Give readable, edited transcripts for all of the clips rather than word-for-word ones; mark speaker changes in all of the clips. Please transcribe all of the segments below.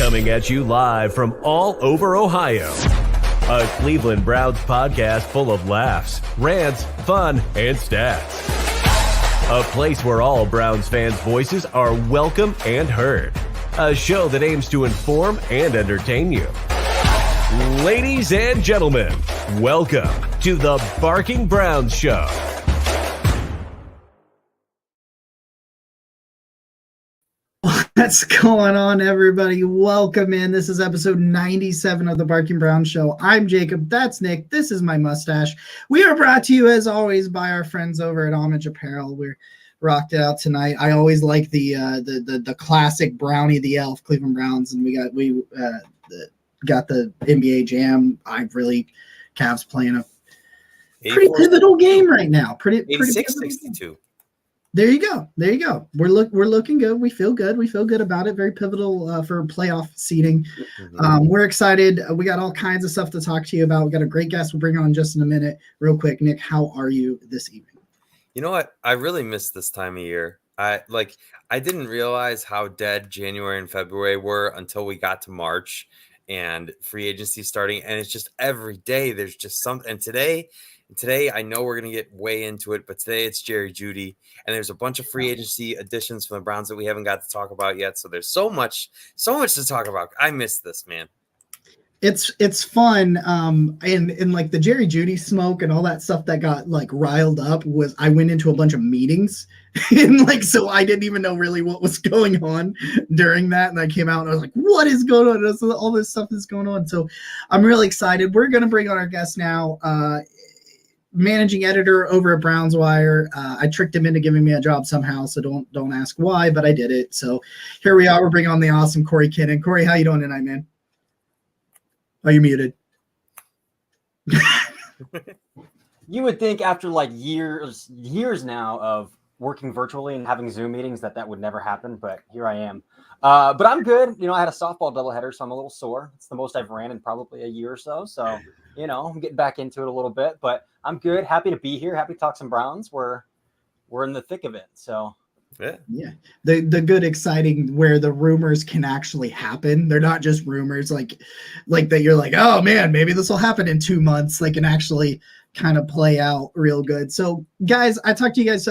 Speaker 1: Coming at you live from all over Ohio. A Cleveland Browns podcast full of laughs, rants, fun, and stats. A place where all Browns fans' voices are welcome and heard. A show that aims to inform and entertain you. Ladies and gentlemen, welcome to the Barking Browns Show.
Speaker 2: What's going on, everybody? Welcome in. This is episode 97 of the Barking Browns Show. I'm Jacob. That's Nick. This is my mustache. We are brought to you, as always, by our friends over at Homage Apparel. We're rocked it out tonight. I always like the classic Brownie the Elf, Cleveland Browns, and we got the NBA Jam. Cavs playing a pretty pivotal game right now. Pretty
Speaker 3: 86-62.
Speaker 2: There you go. We're looking good. We feel good about it. Very pivotal for playoff seeding. We're excited. We got all kinds of stuff to talk to you about. We got a great guest we'll bring on in just in a minute. Real quick, Nick, how are you this evening?
Speaker 3: You know what? I really miss this time of year. I didn't realize how dead January and February were until we got to March and free agency starting. And it's just every day there's just something. And today, I know we're going to get way into it, but today it's Jerry Jeudy, and there's a bunch of free agency additions from the Browns that we haven't got to talk about yet. So there's so much to talk about. I miss this, man.
Speaker 2: It's fun. And like the Jerry Jeudy smoke and all that stuff that got like riled up was I went into a bunch of meetings and so I didn't even know really what was going on during that. And I came out and I was like, what is going on? All this stuff is going on. So I'm really excited. We're going to bring on our guest now. Managing editor over at Brownswire. I tricked him into giving me a job somehow, so don't ask why, but I did it. So here we are. We're bringing on the awesome Cory Kinnan. Cory, how you doing tonight, man? Are you muted?
Speaker 4: You would think after like years now of working virtually and having Zoom meetings that would never happen, but here I am. But I'm good. I had a softball doubleheader, so I'm a little sore. It's the most I've ran in probably a year or so. So, I'm getting back into it a little bit, but I'm good. Happy to be here. Happy to talk some Browns. We're in the thick of it. So
Speaker 2: yeah. The good, exciting where the rumors can actually happen. They're not just rumors like that. You're like, oh man, maybe this will happen in 2 months. They can actually kind of play out real good. So guys, I talked to you guys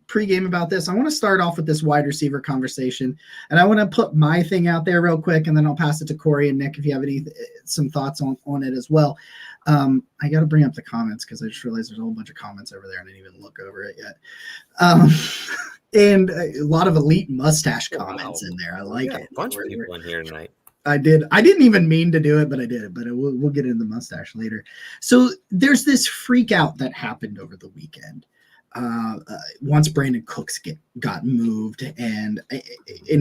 Speaker 2: pregame about this. I want to start off with this wide receiver conversation, and I want to put my thing out there real quick, and then I'll pass it to Cory and Nick if you have some thoughts on it as well. I got to bring up the comments because I just realized there's a whole bunch of comments over there and I didn't even look over it yet. And a lot of elite mustache comments in there. I like it.
Speaker 3: A bunch of people in here tonight.
Speaker 2: I didn't even mean to do it, but I did it. But we'll get into the mustache later. So there's this freak out that happened over the weekend. Once Brandon Cooks got moved, and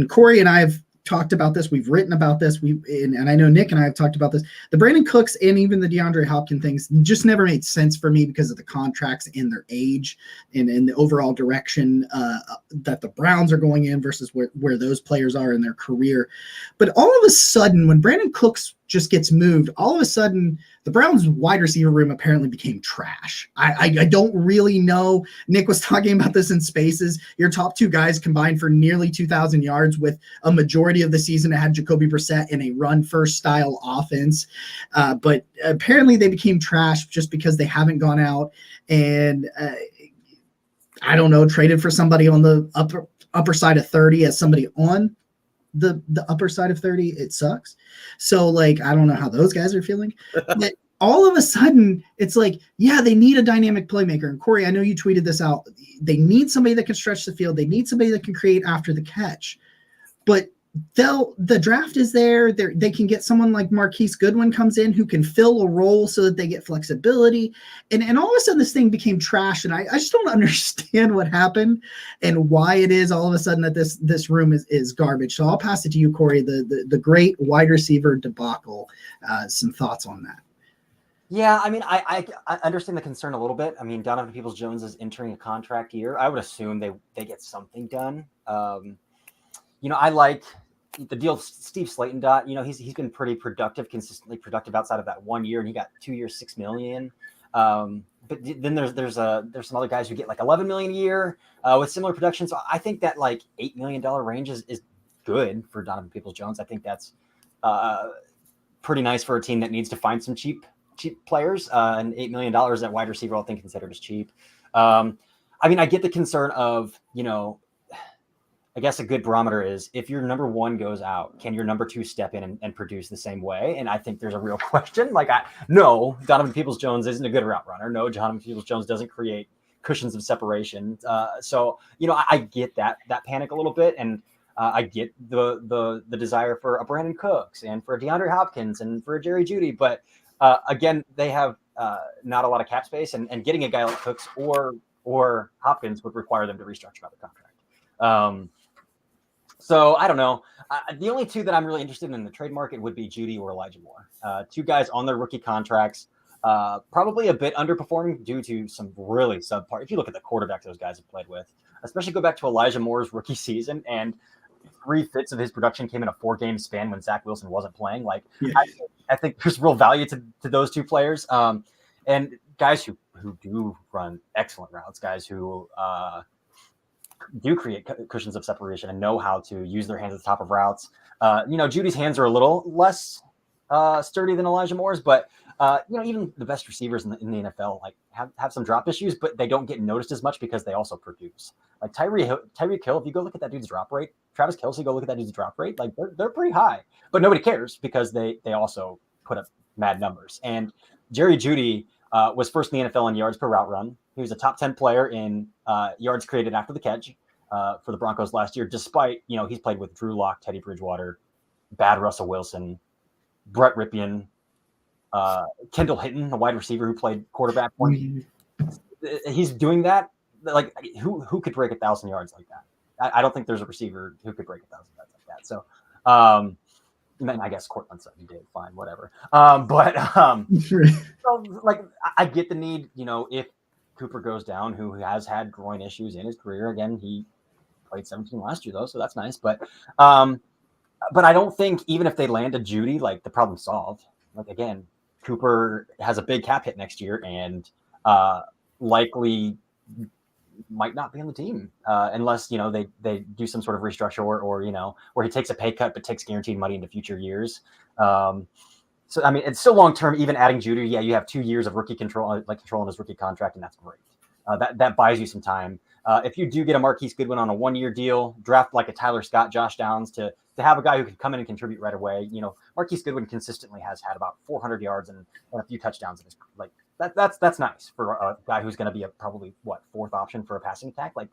Speaker 2: Cory and I have talked about this. We've written about this. And I know Nick and I have talked about this. The Brandon Cooks and even the DeAndre Hopkins things just never made sense for me because of the contracts and their age and the overall direction that the Browns are going in versus where those players are in their career. But all of a sudden, when Brandon Cooks just gets moved, all of a sudden the Browns wide receiver room apparently became trash. I don't really know. Nick was talking about this in Spaces. Your top two guys combined for nearly 2,000 yards with a majority of the season it had Jacoby Brissett in a run-first style offense. But apparently they became trash just because they haven't gone out and I don't know, traded for somebody on the upper side of 30 as somebody on the upper side of 30. It sucks. So I don't know how those guys are feeling. But all of a sudden it's like, yeah, they need a dynamic playmaker. And Cory, I know you tweeted this out. They need somebody that can stretch the field. They need somebody that can create after the catch. But the draft is there. They can get someone like Marquise Goodwin comes in who can fill a role so that they get flexibility. And all of a sudden this thing became trash. And I just don't understand what happened and why it is all of a sudden that this room is garbage. So I'll pass it to you, Cory, the great wide receiver debacle. Some thoughts on that.
Speaker 4: Yeah, I mean, I understand the concern a little bit. I mean, Donovan Peoples-Jones is entering a contract year. I would assume they get something done. I like the deal Steve Slayton got. He's been pretty productive, consistently productive outside of that 1 year, and he got 2 years, $6 million. But then there's some other guys who get like $11 million a year with similar production. So I think that like $8 million range is good for Donovan Peoples-Jones. I think that's pretty nice for a team that needs to find some cheap players. And $8 million at wide receiver, I think considered as cheap. I mean, I get the concern of, I guess a good barometer is if your number one goes out, can your number two step in and produce the same way? And I think there's a real question. Like, no, Donovan Peoples-Jones isn't a good route runner. No, Donovan Peoples-Jones doesn't create cushions of separation. So, I get that panic a little bit. And I get the desire for a Brandon Cooks and for a DeAndre Hopkins and for a Jerry Jeudy. But again, they have not a lot of cap space. And getting a guy like Cooks or Hopkins would require them to restructure another contract. So I don't know. The only two that I'm really interested in the trade market would be Jeudy or Elijah Moore. Two guys on their rookie contracts, probably a bit underperforming due to some really subpar. If you look at the quarterbacks those guys have played with, especially go back to Elijah Moore's rookie season, and 3/5 of his production came in a 4-game span when Zach Wilson wasn't playing. Like, yeah. I think there's real value to those two players, and guys who do run excellent routes, guys who do create cushions of separation and know how to use their hands at the top of routes. Judy's hands are a little less sturdy than Elijah Moore's, but even the best receivers in the NFL like have some drop issues, but they don't get noticed as much because they also produce. Like Tyreek Hill, if you go look at that dude's drop rate, Travis Kelce, go look at that dude's drop rate, like they're pretty high, but nobody cares because they also put up mad numbers. And Jerry Jeudy was first in the NFL in yards per route run. He was a top 10 player in yards created after the catch for the Broncos last year, despite, he's played with Drew Lock, Teddy Bridgewater, bad Russell Wilson, Brett Ripien, Kendall Hinton, a wide receiver who played quarterback. He's doing that. Like, who could break 1,000 yards like that? I don't think there's a receiver who could break 1,000 yards like that. So, I guess Cortland Sutton did, fine, whatever. So, like, I get the need, if Cooper goes down, who has had groin issues in his career. Again, he played 17 last year, though, so that's nice. But I don't think even if they landed Jeudy, like, the problem's solved. Like, again, Cooper has a big cap hit next year and likely might not be on the team unless, they do some sort of restructure or where he takes a pay cut but takes guaranteed money into future years. So, I mean, it's still long-term, even adding Jeudy. Yeah, you have 2 years of rookie control in his rookie contract, and that's great. That buys you some time. If you do get a Marquise Goodwin on a 1-year deal, draft like a Tyler Scott, Josh Downs to have a guy who can come in and contribute right away. Marquise Goodwin consistently has had about 400 yards and a few touchdowns in his, like, that's nice for a guy who's going to be probably fourth option for a passing attack. Like,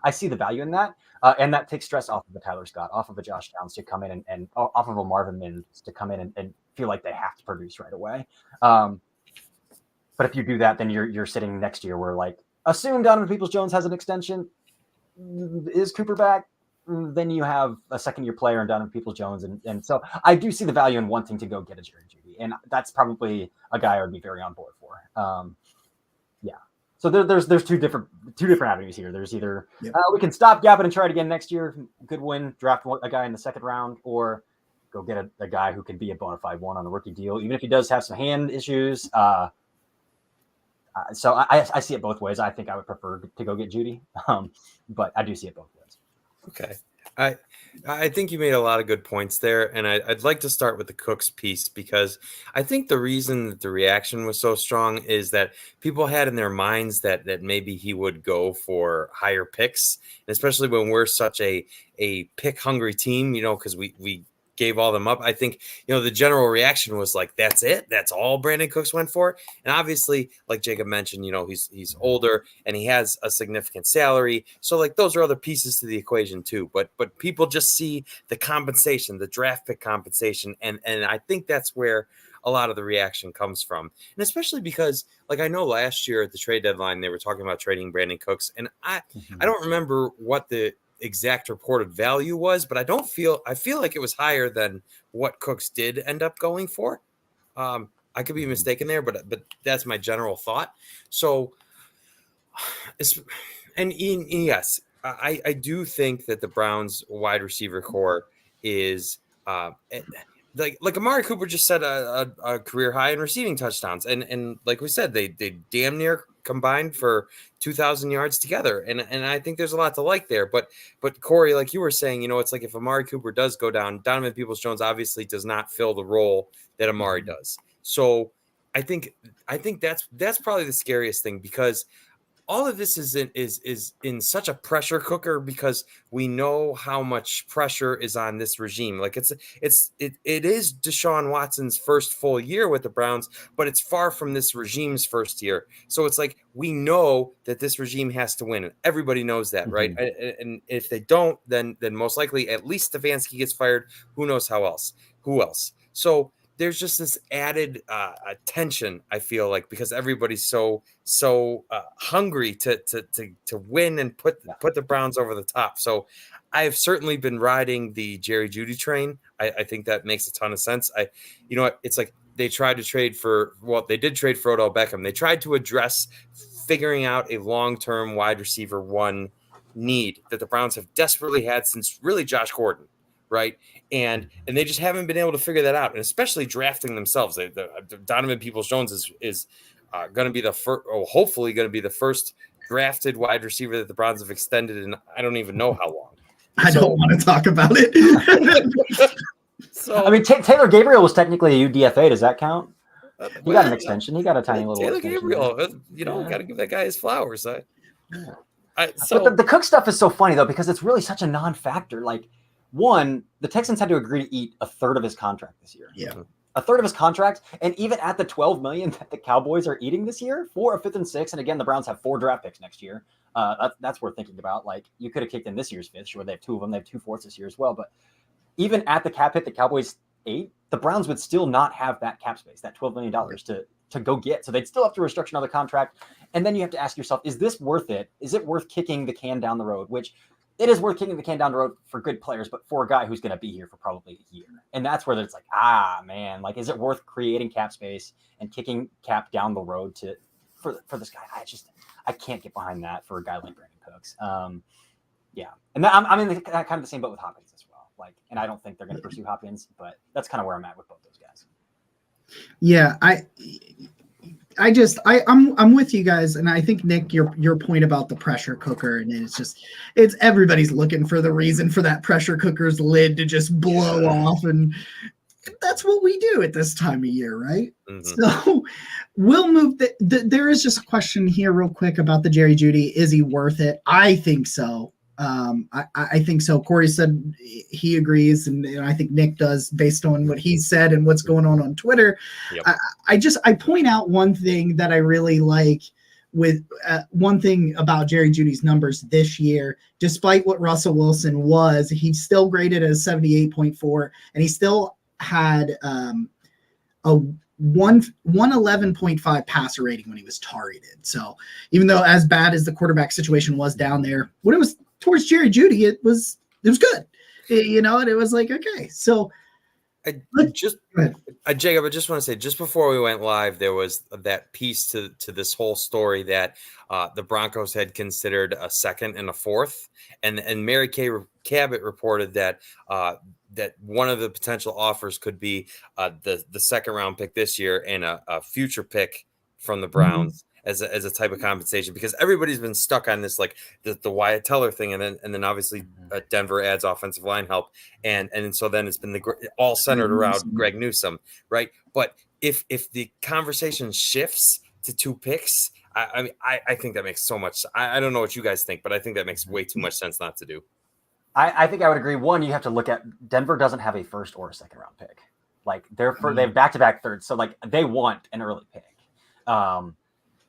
Speaker 4: I see the value in that. And that takes stress off of the Tyler Scott, off of a Josh Downs to come in and off of a Marvin Mims to come in and feel like they have to produce right away. But if you do that, then you're sitting next year where, like, assume Donovan Peoples-Jones has an extension. Is Cooper back? Then you have a second-year player in Donovan Peoples-Jones. And so I do see the value in wanting to go get a Jerry Jeudy. And that's probably a guy I would be very on board for. Yeah. So there's two different avenues here. There's either we can stop gapping and try it again next year. Good win, draft a guy in the second round, or go get a guy who can be a bona fide one on a rookie deal, even if he does have some hand issues. So I see it both ways. I think I would prefer to go get Jeudy, but I do see it both ways.
Speaker 3: Okay. I think you made a lot of good points there, and I'd like to start with the Cooks piece because I think the reason that the reaction was so strong is that people had in their minds that maybe he would go for higher picks, and especially when we're such a pick-hungry team, because we gave all them up. I think, the general reaction was like, that's it. That's all Brandon Cooks went for. And obviously, like Jacob mentioned, he's older and he has a significant salary. So, like, those are other pieces to the equation too. But people just see the compensation, the draft pick compensation. And I think that's where a lot of the reaction comes from. And especially because, like, I know last year at the trade deadline, they were talking about trading Brandon Cooks. And I don't remember what the exact reported value was, but I feel like it was higher than what Cooks did end up going for. I could be mistaken there, but that's my general thought. So, yes, I do think that the Browns wide receiver core is like Amari Cooper just set a career high in receiving touchdowns, and like we said, they damn near combined for 2,000 yards together. And I think there's a lot to like there. But Cory, like you were saying, it's like if Amari Cooper does go down, Donovan Peoples-Jones obviously does not fill the role that Amari does. So I think that's probably the scariest thing, because all of this is in such a pressure cooker, because we know how much pressure is on this regime. Like it is Deshaun Watson's first full year with the Browns, but it's far from this regime's first year. So it's like, we know that this regime has to win, and everybody knows that, right? And if they don't, then most likely at least Stefanski gets fired. Who knows who else? So there's just this added tension, I feel like, because everybody's so hungry to win and put the Browns over the top. So I've certainly been riding the Jerry Jeudy train. I think that makes a ton of sense. It's like they tried to trade they did trade for Odell Beckham. They tried to address figuring out a long-term wide receiver one need that the Browns have desperately had since really Josh Gordon. Right. And they just haven't been able to figure that out, and especially drafting themselves. Donovan Peoples-Jones is going to be the first, or hopefully going to be the first drafted wide receiver that the Browns have extended in I don't even know how long.
Speaker 2: I don't want to talk about it.
Speaker 4: So I mean, Taylor Gabriel was technically a UDFA. Does that count? He got an extension. He got a tiny little
Speaker 3: Taylor
Speaker 4: extension.
Speaker 3: Gabriel, got to give that guy his flowers.
Speaker 4: But the Cook stuff is so funny though, because it's really such a non-factor. Like, one, the Texans had to agree to eat a third of his contract this year.
Speaker 2: Yeah.
Speaker 4: A third of his contract. And even at the $12 million that the Cowboys are eating this year for a 5th and 6th. And again, the Browns have 4 draft picks next year. That's worth thinking about. Like, you could have kicked in this year's 5th. Sure, they have 2 of them. They have 2 fourths this year as well. But even at the cap hit the Cowboys ate, the Browns would still not have that cap space, that $12 million to go get. So they'd still have to restructure another contract. And then you have to ask yourself, is this worth it? Is it worth kicking the can down the road? Which it is worth kicking the can down the road for good players, but for a guy who's going to be here for probably a year. And that's where it's like, man, like, is it worth creating cap space and kicking cap down the road for this guy? I can't get behind that for a guy like Brandon Cooks. Yeah. And I'm in kind of the same boat with Hopkins as well. Like, and I don't think they're going to pursue Hopkins, but that's kind of where I'm at with both those guys.
Speaker 2: Yeah. I'm with you guys, and I think, Nick, your point about the pressure cooker, and it's everybody's looking for the reason for that pressure cooker's lid to just blow off, and that's what we do at this time of year, right? Mm-hmm. So we'll move. There is just a question here real quick about the Jerry Jeudy. Is he worth it? I think so. I think so. Cory said he agrees, and I think Nick does based on what he said and what's going on Twitter. Yep. I point out one thing that I really like with one thing about Jerry Jeudy's numbers this year. Despite what Russell Wilson was, he's still graded as 78.4, and he still had a 111.5 passer rating when he was targeted. So even though as bad as the quarterback situation was down there, when it was towards Jerry Jeudy, it was good, and it was like, okay. So
Speaker 3: Jacob, I just want to say, just before we went live, there was that piece to this whole story that the Broncos had considered a 2nd and a 4th, and Mary Kay Cabot reported that that one of the potential offers could be the 2nd round pick this year and a future pick from the Browns. Mm-hmm. As a type of compensation, because everybody's been stuck on this, like the Wyatt Teller thing, and then obviously Denver adds offensive line help, and so then it's been all centered around Greg Newsome, right? But if the conversation shifts to 2 picks, I think that makes so much. I don't know what you guys think, but I think that makes way too much sense not to do.
Speaker 4: I think I would agree. One, you have to look at Denver doesn't have a 1st or a 2nd round pick. Like they have back-to-back thirds, so like they want an early pick.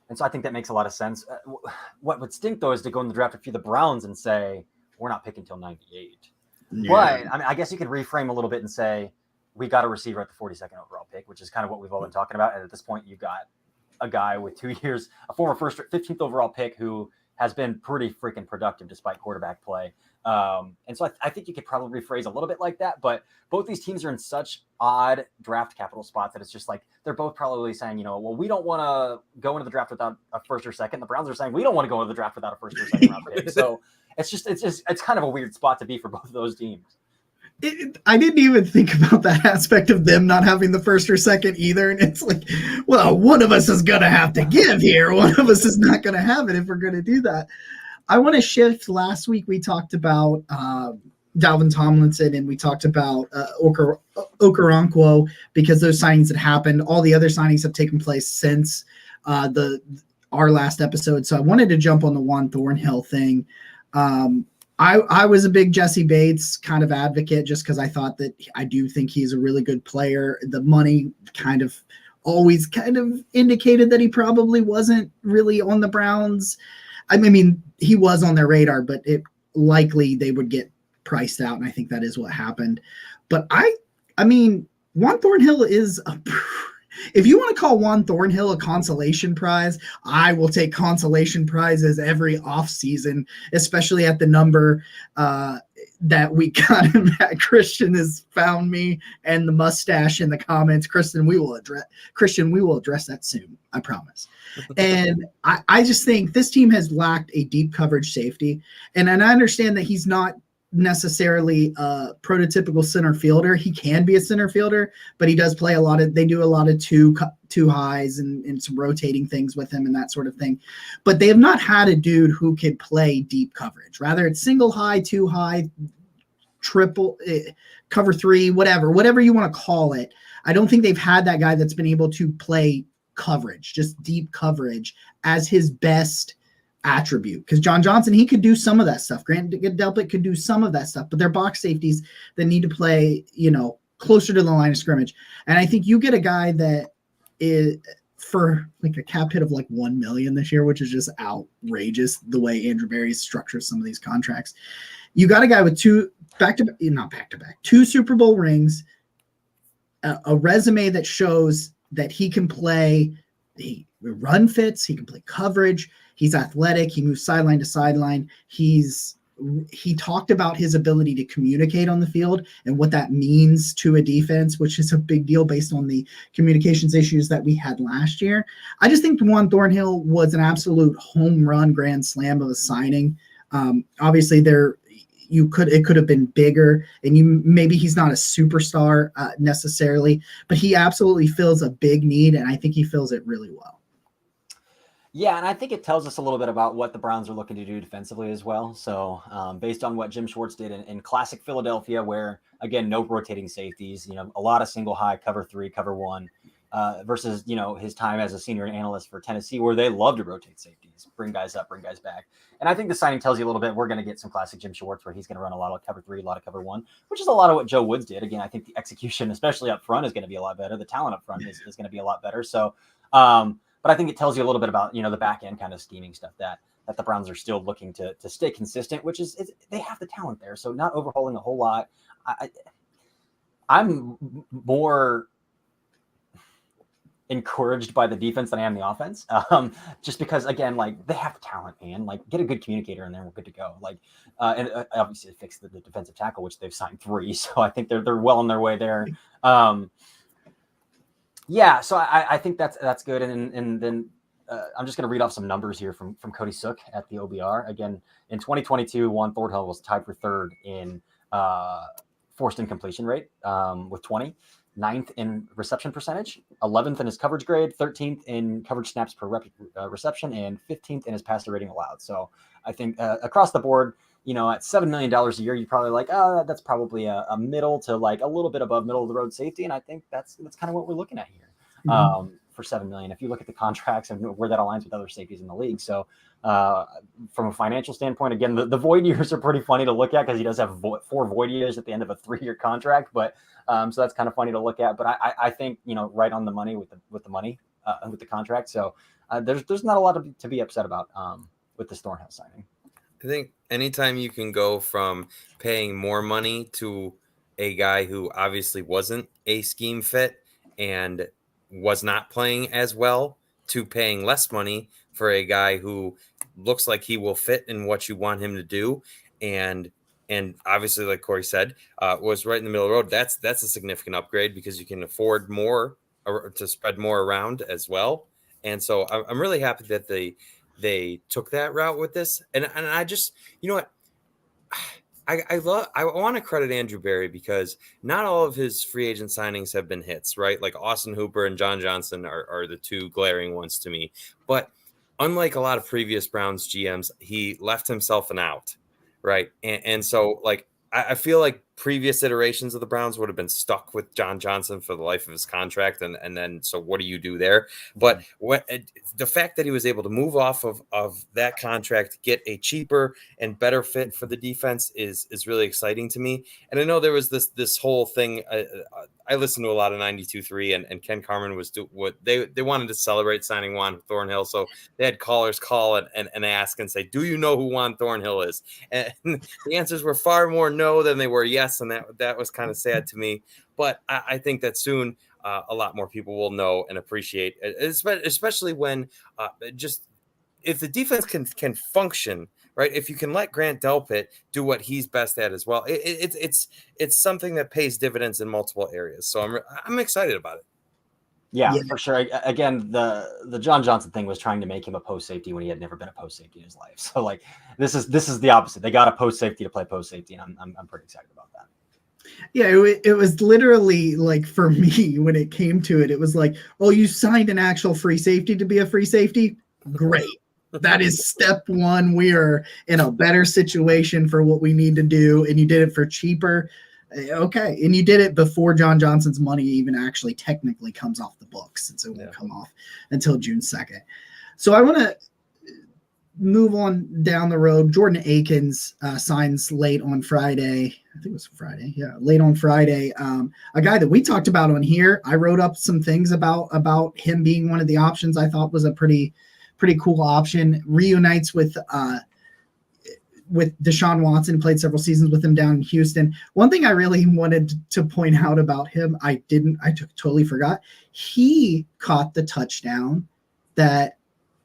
Speaker 4: And so I think that makes a lot of sense. What would stink, though, is to go in the draft for the Browns and say, we're not picking until 98. Yeah. But, I mean, I guess you could reframe a little bit and say, we got a receiver at the 42nd overall pick, which is kind of what we've all been talking about. And at this point, you've got a guy with 2 years, a former 15th overall pick who has been pretty freaking productive despite quarterback play. And so I think you could probably rephrase a little bit like that, but both these teams are in such odd draft capital spots that it's just like, they're both probably saying, well, we don't want to go into the draft without a 1st or 2nd. The Browns are saying, we don't want to go into the draft without a 1st or 2nd round pick. So it's kind of a weird spot to be for both of those teams.
Speaker 2: I didn't even think about that aspect of them not having the first or second either. And it's like, well, one of us is going to have to give here. One of us is not going to have it if we're going to do that. I want to shift. Last week we talked about Dalvin Tomlinson and we talked about Okoronkwo because those signings had happened. All the other signings have taken place since our last episode. So I wanted to jump on the Juan Thornhill thing. I was a big Jesse Bates kind of advocate just because I thought that I do think he's a really good player. The money kind of always kind of indicated that he probably wasn't really on the Browns. I mean, he was on their radar, but it likely they would get priced out, and I think that is what happened. But I mean, Juan Thornhill is if you want to call Juan Thornhill a consolation prize, I will take consolation prizes every offseason, especially at the number that we got him at. Christian has found me and the mustache in the comments. Christian, we will address that soon. I promise. And I just think this team has lacked a deep coverage safety. And I understand that he's not necessarily a prototypical center fielder. He can be a center fielder, but he does play they do a lot of two highs and some rotating things with him and that sort of thing. But they have not had a dude who could play deep coverage. Rather it's single high, two high, triple, cover three, whatever you want to call it. I don't think they've had that guy that's been able to play coverage, just deep coverage as his best attribute, because John Johnson, he could do some of that stuff. Grant Delpit could do some of that stuff, but they're box safeties that need to play, closer to the line of scrimmage. And I think you get a guy that is for like a cap hit of like $1 million this year, which is just outrageous the way Andrew Berry structures some of these contracts. You got a guy with two Super Bowl rings, a resume that shows that he can play the run fits, he can play coverage. He's athletic. He moves sideline to sideline. He talked about his ability to communicate on the field and what that means to a defense, which is a big deal based on the communications issues that we had last year. I just think Juan Thornhill was an absolute home run grand slam of a signing. Obviously, it could have been bigger, and maybe he's not a superstar necessarily, but he absolutely fills a big need, and I think he fills it really well.
Speaker 4: Yeah, and I think it tells us a little bit about what the Browns are looking to do defensively as well. So based on what Jim Schwartz did in classic Philadelphia, where, again, no rotating safeties, a lot of single high, cover three, cover one, versus, his time as a senior analyst for Tennessee, where they love to rotate safeties, bring guys up, bring guys back. And I think the signing tells you a little bit. We're going to get some classic Jim Schwartz where he's going to run a lot of cover three, a lot of cover one, which is a lot of what Joe Woods did. Again, I think the execution, especially up front, is going to be a lot better. The talent up front is going to be a lot better. So, but I think it tells you a little bit about, the back end kind of scheming stuff that the Browns are still looking to stay consistent, which is they have the talent there. So not overhauling a whole lot. I'm more encouraged by the defense than I am the offense. Just because, again, like, they have the talent, man. Like, get a good communicator in there and we're good to go. Like, and obviously fix the defensive tackle, which they've signed 3. So I think they're well on their way there. Yeah, so I think that's good. And then I'm just going to read off some numbers here from Cody Sook at the OBR. Again, in 2022, Juan Thornhill was tied for 3rd in forced incompletion rate with 20, 9th in reception percentage, 11th in his coverage grade, 13th in coverage snaps per reception, and 15th in his passer rating allowed. So I think across the board, at $7 million a year, you're probably like, that's probably a middle to like a little bit above middle of the road safety. And I think that's kind of what we're looking at here for $7 million. If you look at the contracts and where that aligns with other safeties in the league. So from a financial standpoint, again, the void years are pretty funny to look at because he does have 4 void years at the end of a 3-year contract. But so that's kind of funny to look at. But I think, right on the money with the money with the contract. So there's not a lot to be upset about with this Thornhill signing.
Speaker 3: I think anytime you can go from paying more money to a guy who obviously wasn't a scheme fit and was not playing as well to paying less money for a guy who looks like he will fit in what you want him to do. And obviously, like Cory said, was right in the middle of the road. That's a significant upgrade because you can afford more to spread more around as well. And so I'm really happy that they took that route with this. And I just, I want to credit Andrew Berry because not all of his free agent signings have been hits, right? Like Austin Hooper and John Johnson are the two glaring ones to me. But unlike a lot of previous Browns GMs, he left himself an out, right? And so like I feel like previous iterations of the Browns would have been stuck with John Johnson for the life of his contract. And then, so what do you do there? But the fact that he was able to move off of that contract, get a cheaper and better fit for the defense is really exciting to me. And I know there was this whole thing. I listened to a lot of 92.3 and Ken Carmen was what they wanted to celebrate signing Juan Thornhill. So they had callers call and ask and say, do you know who Juan Thornhill is? And the answers were far more no than they were yes. And that was kind of sad to me. But I think that soon a lot more people will know and appreciate it, especially when just if the defense can function, right? If you can let Grant Delpit do what he's best at as well, it's something that pays dividends in multiple areas. So I'm excited about it.
Speaker 4: Yeah, for sure. Again, the John Johnson thing was trying to make him a post safety when he had never been a post safety in his life. So like this is the opposite. They got a post safety to play post safety, and I'm pretty excited about that.
Speaker 2: Yeah, it was literally like for me when it came to it, it was like, oh, you signed an actual free safety to be a free safety? Great. That is step one. We are in a better situation for what we need to do, and you did it for cheaper. Okay, and you did it before John Johnson's money even actually technically comes off the books, and so it won't come off until June 2nd. So I want to move on down the road. Jordan Akins signs late on Friday. I think it was Friday. Yeah, late on Friday. A guy that we talked about on here. I wrote up some things about him being one of the options I thought was a pretty cool option. Reunites with Deshaun Watson, played several seasons with him down in Houston. One thing I really wanted to point out about him, I totally forgot. He caught the touchdown that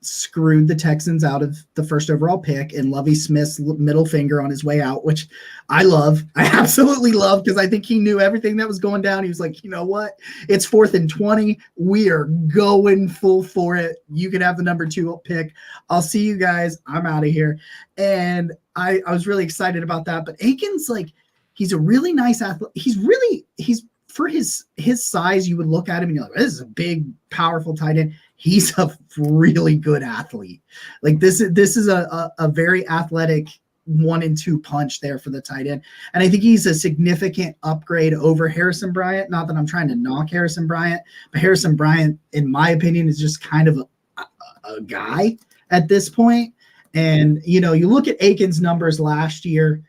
Speaker 2: screwed the Texans out of the first overall pick, and Lovie Smith's middle finger on his way out, which I love. I absolutely love, because I think he knew everything that was going down. He was like, you know what? It's 4th and 20. We are going full for it. You can have the number 2 pick. I'll see you guys. I'm out of here. And I was really excited about that. But Akins, like, he's a really nice athlete. He's for his size, you would look at him and you're like, this is a big, powerful tight end. He's a really good athlete. Like this is a very athletic 1 and 2 punch there for the tight end. And I think he's a significant upgrade over Harrison Bryant. Not that I'm trying to knock Harrison Bryant, but Harrison Bryant, in my opinion, is just kind of a guy at this point. And, you know, you look at Akins' numbers last year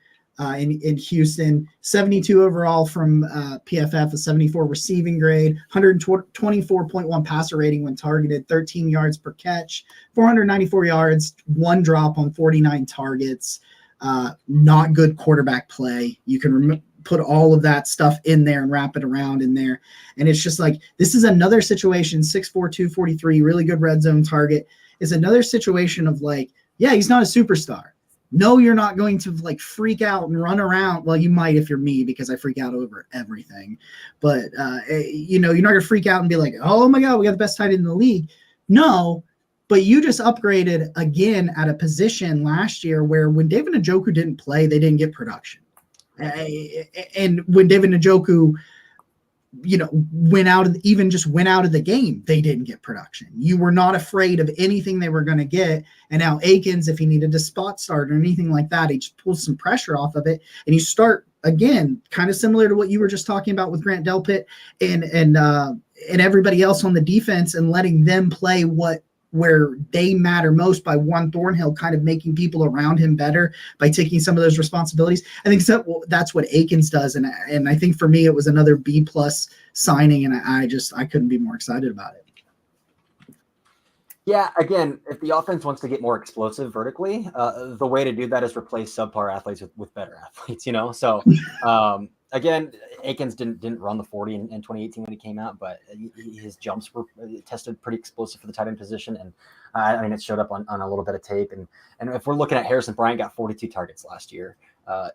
Speaker 2: in Houston, 72 overall from PFF, a 74 receiving grade, 124.1 passer rating when targeted, 13 yards per catch, 494 yards, 1 drop on 49 targets. Not good quarterback play. You can put all of that stuff in there and wrap it around in there. And it's just like, this is another situation, 6'4", 243, really good red zone target. It's another situation of like, yeah, he's not a superstar. No, you're not going to like freak out and run around. Well, you might if you're me, because I freak out over everything. But, you know, you're not going to freak out and be like, oh, my God, we got the best tight end in the league. No, but you just upgraded again at a position last year where when David Njoku didn't play, they didn't get production. And when David Njoku, you know, went out of the game, they didn't get production. You were not afraid of anything they were going to get. And now Akins, if he needed a spot start or anything like that, he just pulls some pressure off of it. And you start again, kind of similar to what you were just talking about with Grant Delpit and everybody else on the defense, and letting them play where they matter most by Juan Thornhill kind of making people around him better by taking some of those responsibilities. I think that's what Akins does. And I think for me, it was another B+ signing. And I couldn't be more excited about it.
Speaker 4: Yeah, again, if the offense wants to get more explosive vertically, the way to do that is replace subpar athletes with better athletes, you know? So, again, Akins didn't run the 40 in 2018 when he came out, but his jumps were tested pretty explosive for the tight end position. And I mean, it showed up on a little bit of tape. And if we're looking at Harrison Bryant got 42 targets last year,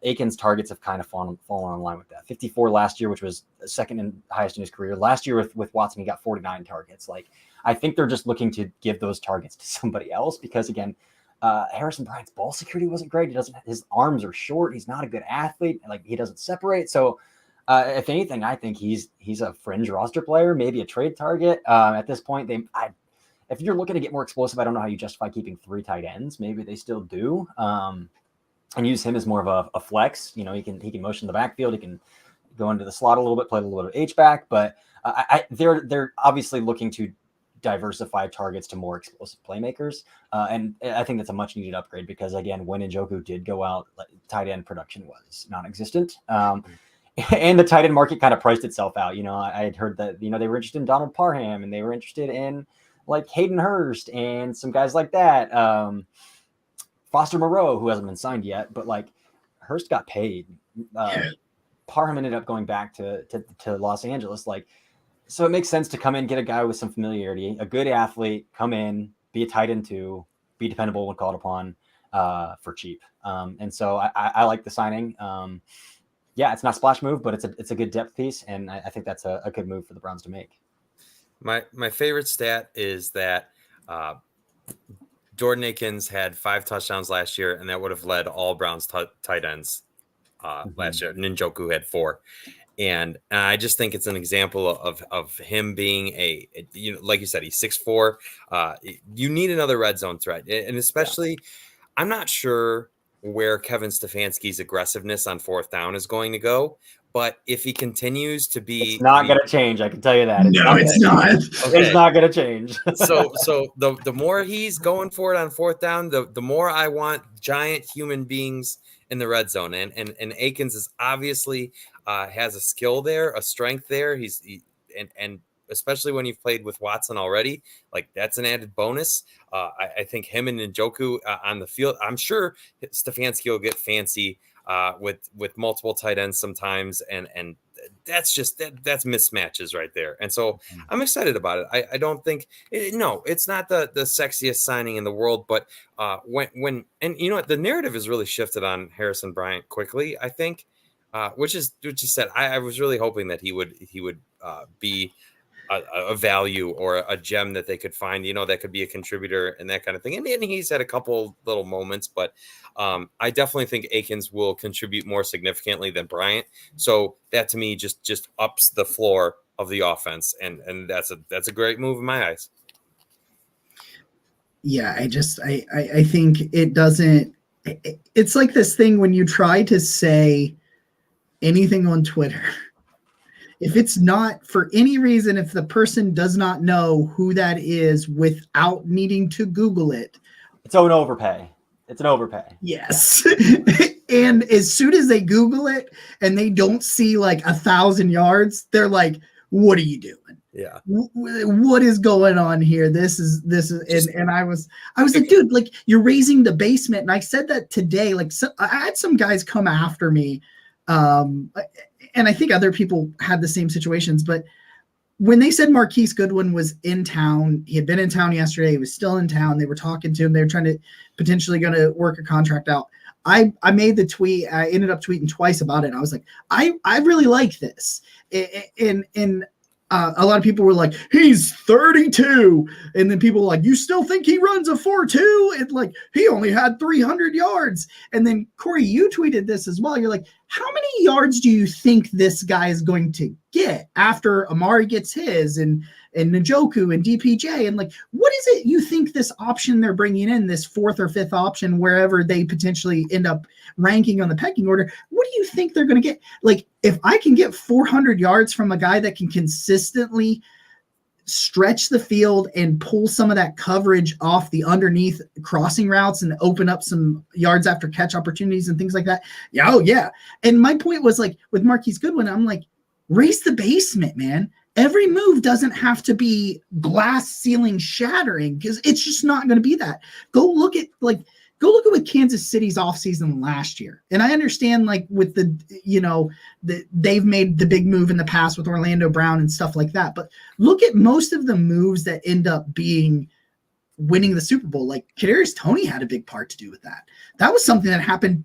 Speaker 4: Akins' targets have kind of fallen in line with that. 54 last year, which was second and highest in his career. Last year with Watson, he got 49 targets. Like, I think they're just looking to give those targets to somebody else because, again, Harrison Bryant's ball security wasn't great. His arms are short. He's not a good athlete. Like, he doesn't separate. So if anything, I think he's a fringe roster player, maybe a trade target. At this point, if you're looking to get more explosive, I don't know how you justify keeping 3 tight ends. Maybe they still do. And use him as more of a flex. You know, he can motion the backfield. He can go into the slot a little bit, play a little bit of H-back. But they're obviously looking to diversify targets to more explosive playmakers. And I think that's a much needed upgrade because, again, when Njoku did go out, tight end production was non-existent. And the tight end market kind of priced itself out. You know, I had heard that, you know, they were interested in Donald Parham and they were interested in like Hayden Hurst and some guys like that. Foster Moreau, who hasn't been signed yet, but like Hurst got paid. Parham ended up going back to Los Angeles. Like, so it makes sense to come in, get a guy with some familiarity, a good athlete, come in, be a tight end too, be dependable when called upon for cheap. And so I like the signing. Yeah, it's not a splash move, but it's a good depth piece, and I think that's a good move for the Browns to make. My
Speaker 3: favorite stat is that Jordan Akins had 5 touchdowns last year, and that would have led all Browns tight ends last year. Njoku had 4. And I just think it's an example of him being like you said, he's 6'4". You need another red zone threat. And especially, I'm not sure where Kevin Stefanski's aggressiveness on 4th down is going to go. But if he continues to be...
Speaker 4: It's not going to change. I can tell you that.
Speaker 2: It's not.
Speaker 3: Okay.
Speaker 4: It's not going to change.
Speaker 3: So the more he's going for it on 4th down, the more I want giant human beings in the red zone. And Akins is obviously has a skill there, a strength there. And especially when you've played with Watson already, like that's an added bonus. I think him and Njoku on the field, I'm sure Stefanski will get fancy with multiple tight ends sometimes. And that's just, that's mismatches right there. And so I'm excited about it. I don't think, it's not the sexiest signing in the world, but when you know what, the narrative has really shifted on Harrison Bryant quickly, I think, which is said, I was really hoping that he would be a value or a gem that they could find, that could be a contributor and that kind of thing. And he's had a couple little moments, but I definitely think Akins will contribute more significantly than Bryant. So that to me just ups the floor of the offense. And that's a great move in my eyes.
Speaker 2: Yeah. I think it doesn't, it's like this thing when you try to say anything on Twitter, if it's not for any reason, if the person does not know who that is without needing to Google it.
Speaker 4: It's an overpay. It's an overpay.
Speaker 2: Yes. And as soon as they Google it and they don't see like 1,000 yards, they're like, what are you doing?
Speaker 3: Yeah.
Speaker 2: What is going on here? This is, and I was like, dude, like you're raising the basement. And I said that today, like I had some guys come after me. And I think other people had the same situations, but when they said Marquise Goodwin was in town, he had been in town yesterday, he was still in town, they were talking to him, they were trying to potentially going to work a contract out. I made the tweet, I ended up tweeting twice about it. I was like, I really like this. And a lot of people were like, he's 32. And then people were like, you still think he runs a 4.2? It's like, he only had 300 yards. And then Cory, you tweeted this as well. You're like, how many yards do you think this guy is going to get after Amari gets his and Njoku and DPJ? And like, what is it you think this option they're bringing in, this 4th or 5th option, wherever they potentially end up ranking on the pecking order, what do you think they're going to get? Like, if I can get 400 yards from a guy that can consistently stretch the field and pull some of that coverage off the underneath crossing routes and open up some yards after catch opportunities and things like that. Yeah. Oh yeah. And my point was like with Marquise Goodwin, I'm like, raise the basement, man. Every move doesn't have to be glass ceiling shattering because it's just not going to be that. Go look at what Kansas City's offseason last year. And I understand like with they've made the big move in the past with Orlando Brown and stuff like that. But look at most of the moves that end up being winning the Super Bowl. Like Kadarius Toney had a big part to do with that. That was something that happened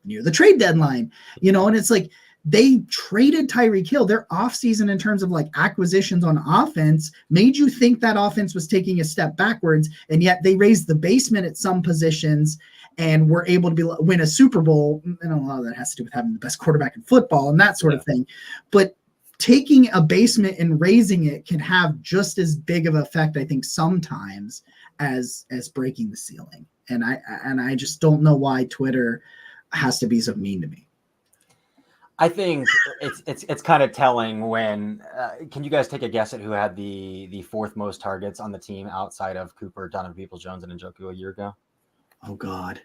Speaker 2: near the trade deadline, and it's like they traded Tyreek Hill. Their offseason in terms of like acquisitions on offense made you think that offense was taking a step backwards, and yet they raised the basement at some positions and were able to win a Super Bowl. And a lot of that has to do with having the best quarterback in football and that sort of thing. But taking a basement and raising it can have just as big of an effect, I think, sometimes as breaking the ceiling. And I just don't know why Twitter has to be so mean to me.
Speaker 4: I think it's kind of telling when. Can you guys take a guess at who had the fourth most targets on the team outside of Cooper, Donovan Peoples-Jones, and Njoku a year ago?
Speaker 2: Oh God,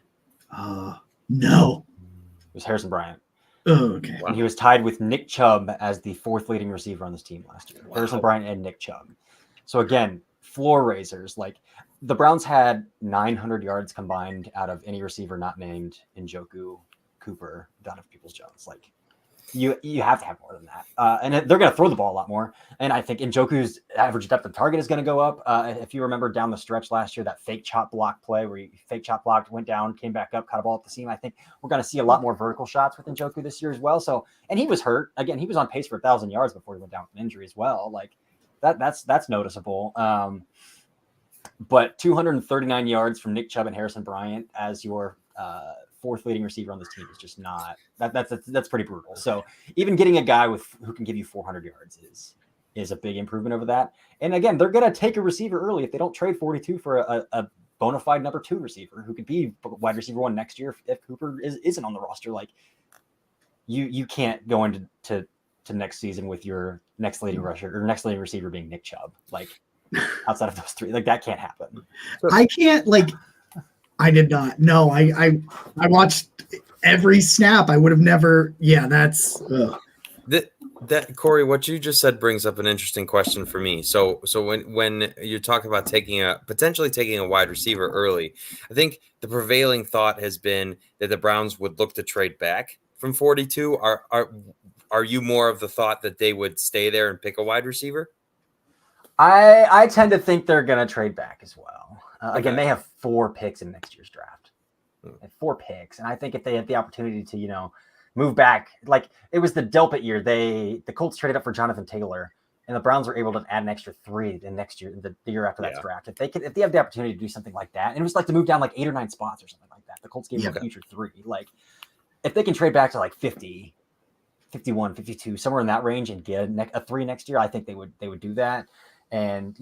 Speaker 2: no.
Speaker 4: It was Harrison Bryant.
Speaker 2: Oh, okay.
Speaker 4: And he was tied with Nick Chubb as the fourth leading receiver on this team last year.
Speaker 3: Wow.
Speaker 4: Harrison Bryant and Nick Chubb. So again, floor raisers. Like the Browns had 900 yards combined out of any receiver not named Njoku, Cooper, Donovan Peoples-Jones. Like you have to have more than that. And they're going to throw the ball a lot more. And I think Njoku's average depth of target is going to go up. If you remember down the stretch last year, that fake chop block play where he fake chop blocked, went down, came back up, caught a ball at the seam. I think we're going to see a lot more vertical shots with Njoku this year as well. So, and he was hurt. Again, he was on pace for 1,000 yards before he went down with an injury as well. Like that's noticeable. But 239 yards from Nick Chubb and Harrison Bryant as your fourth leading receiver on this team is just not that's pretty brutal. So even getting a guy who can give you 400 yards is a big improvement over that. And again, they're going to take a receiver early if they don't trade 42 for a bona fide number 2 receiver who could be wide receiver 1 next year if Cooper isn't on the roster. Like you can't go into next season with your next leading rusher or next leading receiver being Nick Chubb. Like outside of those 3, like that can't happen.
Speaker 2: I can't I did not. No, I watched every snap. I would have never. Yeah, that's.
Speaker 3: That Cory, what you just said brings up an interesting question for me. So when you're talking about potentially taking a wide receiver early, I think the prevailing thought has been that the Browns would look to trade back from 42. Are you more of the thought that they would stay there and pick a wide receiver?
Speaker 4: I tend to think they're going to trade back as well. Again, they have 4 picks in next year's draft. They have 4 picks. And I think if they had the opportunity to, move back, like it was the Delpit year, the Colts traded up for Jonathan Taylor, and the Browns were able to add an extra 3 the next year, the year after that draft. If they have the opportunity to do something like that, and it was like to move down like 8 or 9 spots or something like that. The Colts gave them a future 3. Like if they can trade back to like 50, 51, 52, somewhere in that range and get a 3 next year, I think they would do that. And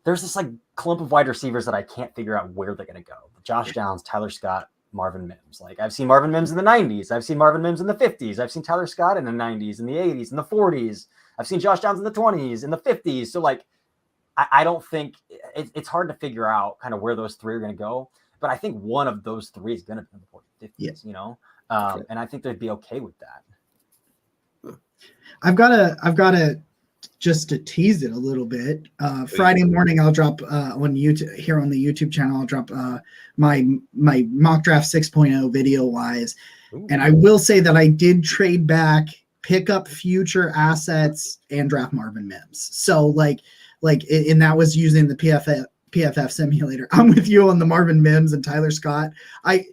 Speaker 4: there's this like clump of wide receivers that I can't figure out where they're going to go. Josh Downs, Tyler Scott, Marvin Mims. Like I've seen Marvin Mims in the 90s. I've seen Marvin Mims in the 50s. I've seen Tyler Scott in the 90s, in the 80s, in the 40s. I've seen Josh Downs in the 20s, in the 50s. So like, I don't think it's hard to figure out kind of where those 3 are going to go. But I think one of those 3 is going to be in the 50s, and I think they'd be okay with that.
Speaker 2: I've got to just to tease it a little bit. Friday morning, I'll drop on YouTube here on the YouTube channel. I'll drop my mock draft 6.0 video wise. Ooh. And I will say that I did trade back, pick up future assets, and draft Marvin Mims. So and that was using the PFF simulator. I'm with you on the Marvin Mims and Tyler Scott. I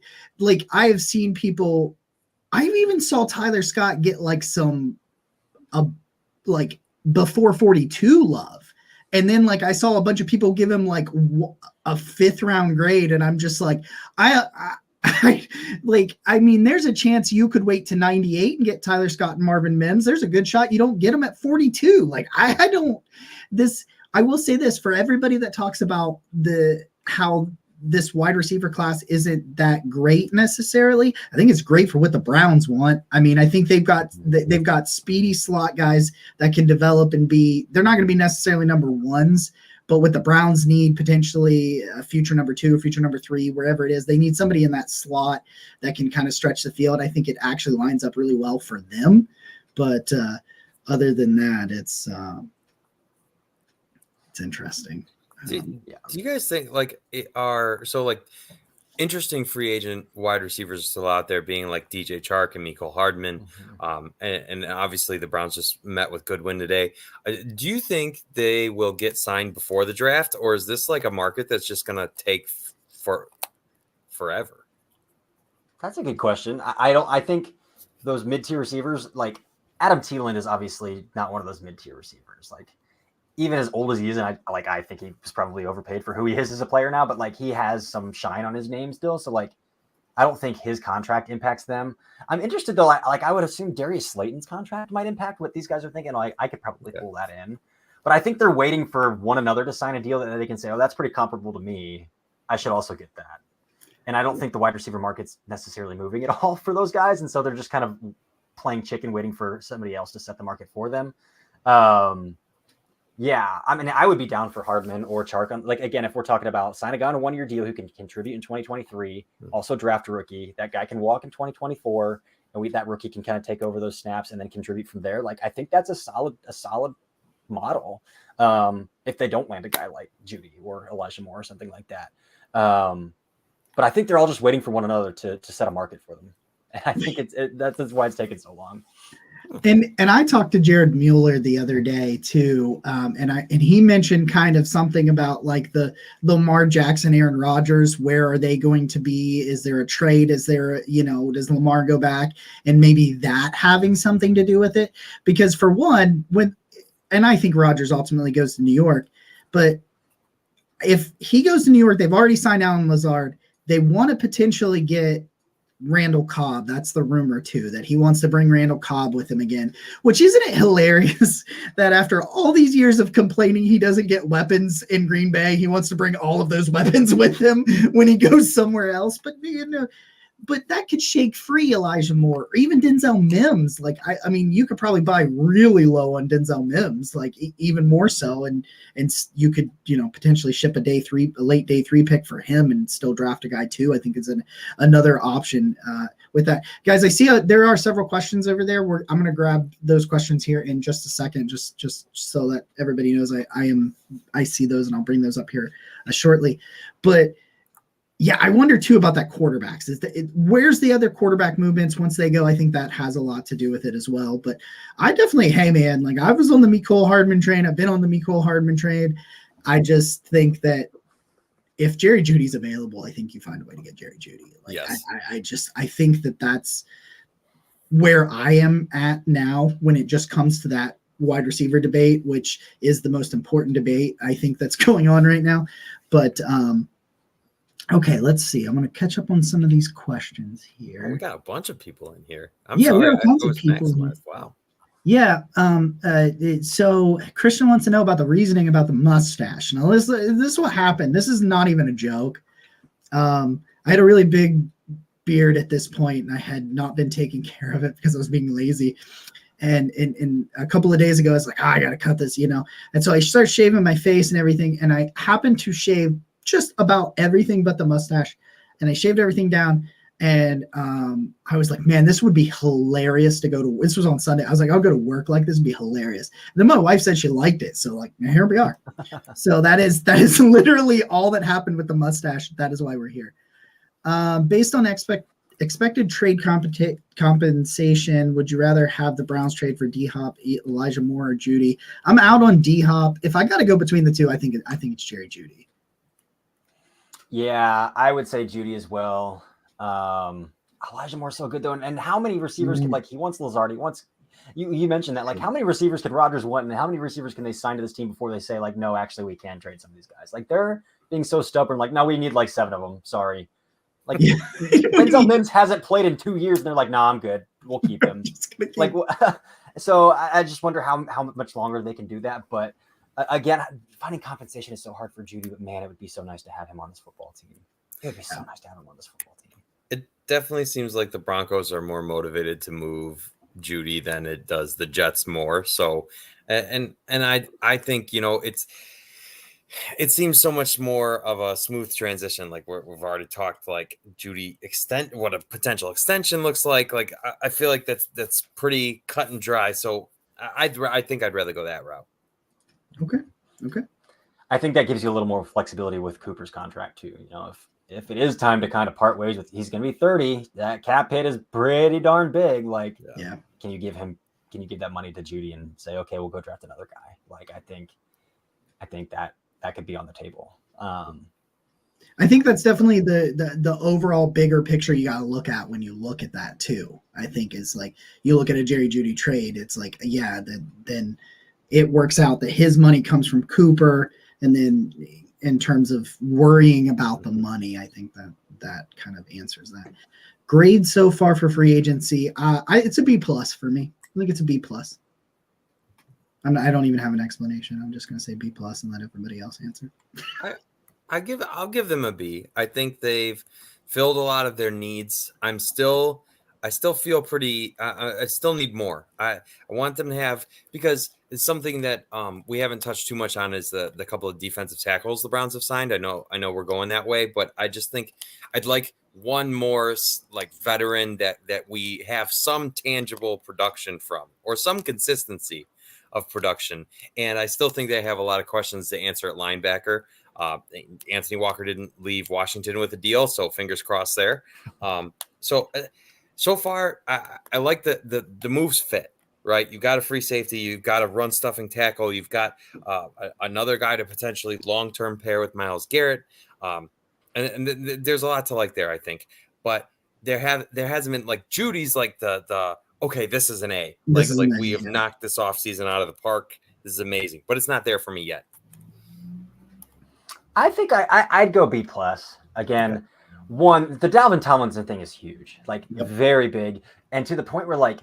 Speaker 2: have seen people. I even saw Tyler Scott get before 42 love. And then I saw a bunch of people give him a 5th round grade. And I'm just like, there's a chance you could wait to 98 and get Tyler Scott and Marvin Mims. There's a good shot you don't get them at 42. I will say this for everybody that talks about how this wide receiver class isn't that great necessarily. I think it's great for what the Browns want. I mean, I think they've got speedy slot guys that can develop and they're not going to be necessarily number 1s, but what the Browns need potentially a future number 2, a future number 3, wherever it is, they need somebody in that slot that can kind of stretch the field. I think it actually lines up really well for them. But other than that, it's interesting.
Speaker 3: Do you guys think interesting free agent wide receivers are still out there, being like DJ Chark and Mecole Hardman, and obviously the Browns just met with Goodwin today. Do you think they will get signed before the draft, or is this like a market that's just going to take forever?
Speaker 4: That's a good question. I think those mid-tier receivers, like Adam Thielen is obviously not one of those mid-tier receivers. Like even as old as he is, and I think he was probably overpaid for who he is as a player now, but like he has some shine on his name still. So like, I don't think his contract impacts them. I'm interested though. I would assume Darius Slayton's contract might impact what these guys are thinking. Like I could probably pull that in, but I think they're waiting for one another to sign a deal that they can say, oh, that's pretty comparable to me. I should also get that. And I don't think the wide receiver market's necessarily moving at all for those guys. And so they're just kind of playing chicken, waiting for somebody else to set the market for them. Yeah, I mean, I would be down for Hardman or Chark. Like, again, if we're talking about sign a guy on a one-year deal who can contribute in 2023, also draft a rookie. That guy can walk in 2024, and that rookie can kind of take over those snaps and then contribute from there. Like, I think that's a solid model. If they don't land a guy like Judy or Elijah Moore or something like that. But I think they're all just waiting for one another to set a market for them. And I think that's why it's taken so long.
Speaker 2: And I talked to Jared Mueller the other day too, and he mentioned kind of something about like the Lamar Jackson, Aaron Rodgers. Where are they going to be? Is there a trade? Is there, does Lamar go back? And maybe that having something to do with it, because for one, and I think Rodgers ultimately goes to New York, but if he goes to New York, they've already signed Allen Lazard. They want to potentially get Randall Cobb. That's the rumor too, that he wants to bring Randall Cobb with him again, which isn't it hilarious that after all these years of complaining he doesn't get weapons in Green Bay, he wants to bring all of those weapons with him when he goes somewhere else. But that could shake free Elijah Moore or even Denzel Mims. Like, I mean, you could probably buy really low on Denzel Mims, like even more so. And you could, potentially ship a late day three pick for him and still draft a guy too. I think it's another option with that. Guys, I see there are several questions over there. I'm going to grab those questions here in just a second, just so that everybody knows I see those, and I'll bring those up here shortly. But yeah, I wonder too about that quarterbacks. Where's the other quarterback movements once they go? I think that has a lot to do with it as well. But I definitely, hey man, like I was on the Mecole Hardman train. I've been on the Mecole Hardman train. I just think that if Jerry Jeudy's available, I think you find a way to get Jerry Jeudy. Like,
Speaker 3: yes.
Speaker 2: I think that's where I am at now when it just comes to that wide receiver debate, which is the most important debate I think that's going on right now. But okay, let's see. I'm going to catch up on some of these questions here.
Speaker 3: Oh, we got a bunch of people in here.
Speaker 2: We got tons of people.
Speaker 3: Wow.
Speaker 2: Yeah. So Christian wants to know about the reasoning about the mustache. Now, this is what happened. This is not even a joke. I had a really big beard at this point, and I had not been taking care of it because I was being lazy. And in a couple of days ago, I was like, I got to cut this, And so I started shaving my face and everything. And I happened to shave just about everything but the mustache, and I shaved everything down. And I was like, man, this would be hilarious to go to. This was on Sunday. I was like, I'll go to work like this would be hilarious. And then my wife said she liked it, so like, here we are. So that is literally all that happened with the mustache. That is why we're here. Based on expected trade compensation, would you rather have the Browns trade for D-Hop, Elijah Moore, or Jeudy? I'm out on D-Hop. If I got to go between the two, I think it's Jerry Jeudy.
Speaker 4: Yeah, I would say Jeudy as well. Elijah Moore's so good though, and how many receivers could, like, he wants Lazard, he wants you mentioned that, like, how many receivers could Rodgers want, and how many receivers can they sign to this team before they say, like, no, actually we can trade some of these guys? Like, they're being so stubborn, like, no, we need like 7 of them. Sorry. Like, Denzel Mims hasn't played in 2 years, and they're like, nah, I'm good. We'll keep him. Like, so I just wonder how much longer they can do that. But again, finding compensation is so hard for Jeudy, but man, it would be so nice to have him on this football team. It would be so nice to have him on this football team.
Speaker 3: It definitely seems like the Broncos are more motivated to move Jeudy than it does the Jets more. So, and I think, it seems so much more of a smooth transition. Like we've already talked, like Jeudy what a potential extension looks like. Like I feel like that's pretty cut and dry. So I think I'd rather go that route.
Speaker 2: Okay.
Speaker 4: I think that gives you a little more flexibility with Cooper's contract too. If it is time to kind of part ways with, he's going to be 30, that cap hit is pretty darn big. Like,
Speaker 2: yeah.
Speaker 4: Can you give that money to Jeudy and say, okay, we'll go draft another guy? Like, I think that could be on the table.
Speaker 2: I think that's definitely the overall bigger picture you got to look at when you look at that too. I think is like you look at a Jerry Jeudy trade, it's like, yeah, then it works out that his money comes from Cooper. And then in terms of worrying about the money, I think that kind of answers that. Grade so far for free agency, it's a B+ for me. I think it's a B+. I don't even have an explanation. I'm just going to say B+ and let everybody else answer.
Speaker 3: I'll give them a B. I think they've filled a lot of their needs. I still feel pretty. I still need more. I want them to have, because it's something that we haven't touched too much on, is the couple of defensive tackles the Browns have signed. I know we're going that way, but I just think I'd like one more like veteran that we have some tangible production from, or some consistency of production. And I still think they have a lot of questions to answer at linebacker. Anthony Walker didn't leave Washington with a deal, so fingers crossed there. So far, I like the moves fit, right? You've got a free safety, you've got a run stuffing tackle, you've got another guy to potentially long-term pair with Myles Garrett. And there's a lot to like there, I think. But there hasn't been, like, Judy's like the okay, this is an A. Like we have knocked this offseason out of the park. This is amazing. But it's not there for me yet.
Speaker 4: I think I'd go B+. Again, okay. One, the Dalvin Tomlinson thing is huge, like very big. And to the point where, like,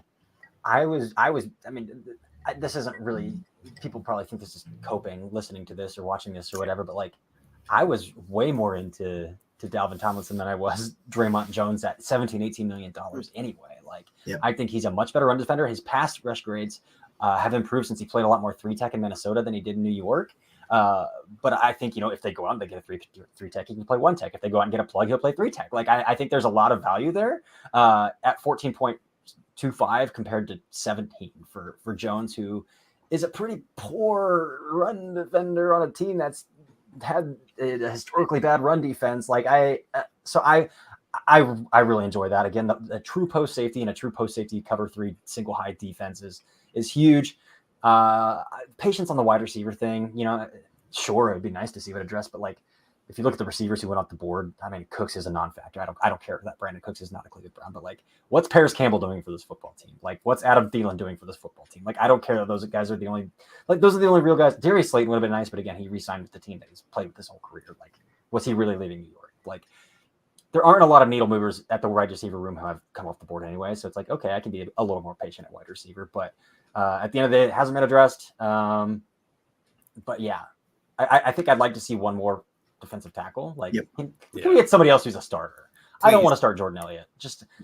Speaker 4: I mean, this isn't really, people probably think this is coping, listening to this or watching this or whatever, but like, I was way more into Dalvin Tomlinson than I was Draymond Jones at $17-18 million anyway. Like, I think he's a much better run defender. His pass rush grades have improved since he played a lot more 3-tech in Minnesota than he did in New York. But I think, if they go out and they get a 3-tech, he can play 1-tech. If they go out and get a plug, he'll play 3-tech. Like, I think there's a lot of value there at 14.25 compared to 17 for Jones, who is a pretty poor run defender on a team that's had a historically bad run defense. Like, I really enjoy that. Again, the true post safety and a true post safety cover 3 single high defense is huge. Patience on the wide receiver thing, sure, it'd be nice to see it addressed, but like, if you look at the receivers who went off the board, I mean, Cooks is a non-factor. I don't care that Brandon Cooks is not a Cleveland Brown, but like, what's Paris Campbell doing for this football team? Like, what's Adam Thielen doing for this football team? Like, I don't care that those guys are the only real guys. Darius Slayton would have been nice, but again, he re-signed with the team that he's played with his whole career. Like, was he really leaving New York? Like, there aren't a lot of needle movers at the wide receiver room who have come off the board anyway. So it's like, okay, I can be a little more patient at wide receiver, but at the end of the day, it hasn't been addressed. But yeah, I think I'd like to see one more defensive tackle. Like, can we get somebody else who's a starter? Please. I don't want to start Jordan Elliott.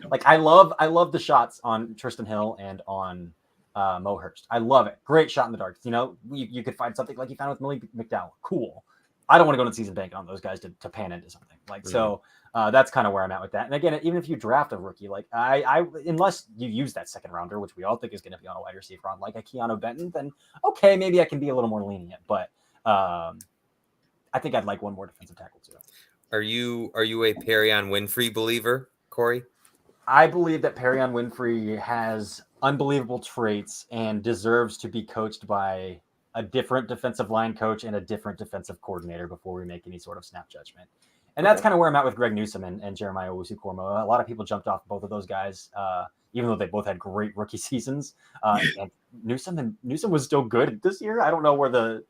Speaker 4: Like, I love the shots on Tristan Hill and on Mo Hurst. I love it. Great shot in the dark. You could find something like you found with Malik McDowell. Cool. I don't want to go into the season banking on those guys to pan into something. Like, so that's kind of where I'm at with that. And again, even if you draft a rookie, like I unless you use that second rounder, which we all think is going to be on a wide receiver on like a Keanu Benton, then okay, maybe I can be a little more lenient. But I think I'd like one more defensive tackle too.
Speaker 3: Are you a Perion Winfrey believer, Corey?
Speaker 4: I believe that Perion Winfrey has unbelievable traits and deserves to be coached by a different defensive line coach and a different defensive coordinator before we make any sort of snap judgment. And that's kind of where I'm at with Greg Newsome and Jeremiah Owusu-Koramoah. A lot of people jumped off both of those guys, even though they both had great rookie seasons. And Newsome was still good this year. I don't know where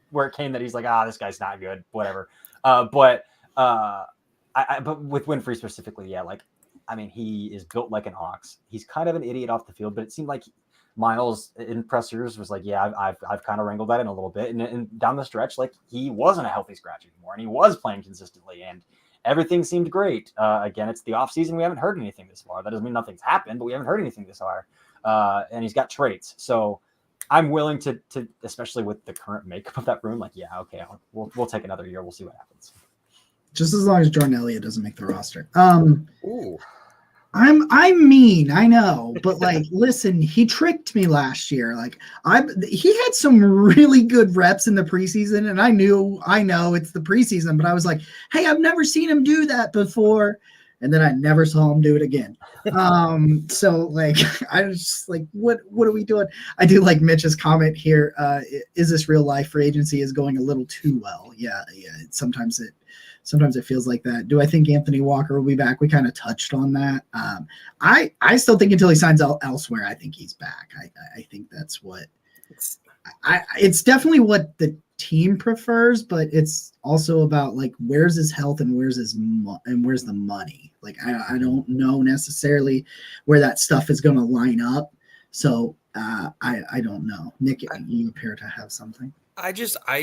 Speaker 4: where it came that he's like, this guy's not good, whatever. But with Winfrey specifically, he is built like an ox. He's kind of an idiot off the field, but it seemed like Miles in pressers was like, I've kind of wrangled that in a little bit. And down the stretch, like, he wasn't a healthy scratch anymore, and he was playing consistently, and everything seemed great. Again, it's the off season. We haven't heard anything this far. That doesn't mean nothing's happened, but we haven't heard anything this far. And he's got traits. So I'm willing to, especially with the current makeup of that room, like, we'll take another year. We'll see what happens.
Speaker 2: Just as long as Jordan Elliott doesn't make the roster. Ooh. I'm mean, I know, but like, listen, he tricked me last year. Like, he had some really good reps in the preseason, and I know it's the preseason, but I was like, hey, I've never seen him do that before, and then I never saw him do it again. So like, I was just like, what are we doing? I do like Mitch's comment here. Is this real life? Free agency is going a little too well. Yeah. Sometimes Sometimes it feels like that. Do I think Anthony Walker will be back? We kind of touched on that. I still think until he signs elsewhere, I think he's back. I think that's what it's definitely what the team prefers, but it's also about like where's his health and where's the money. Like I don't know necessarily where that stuff is going to line up. So I don't know. Nick, you appear to have something.
Speaker 3: I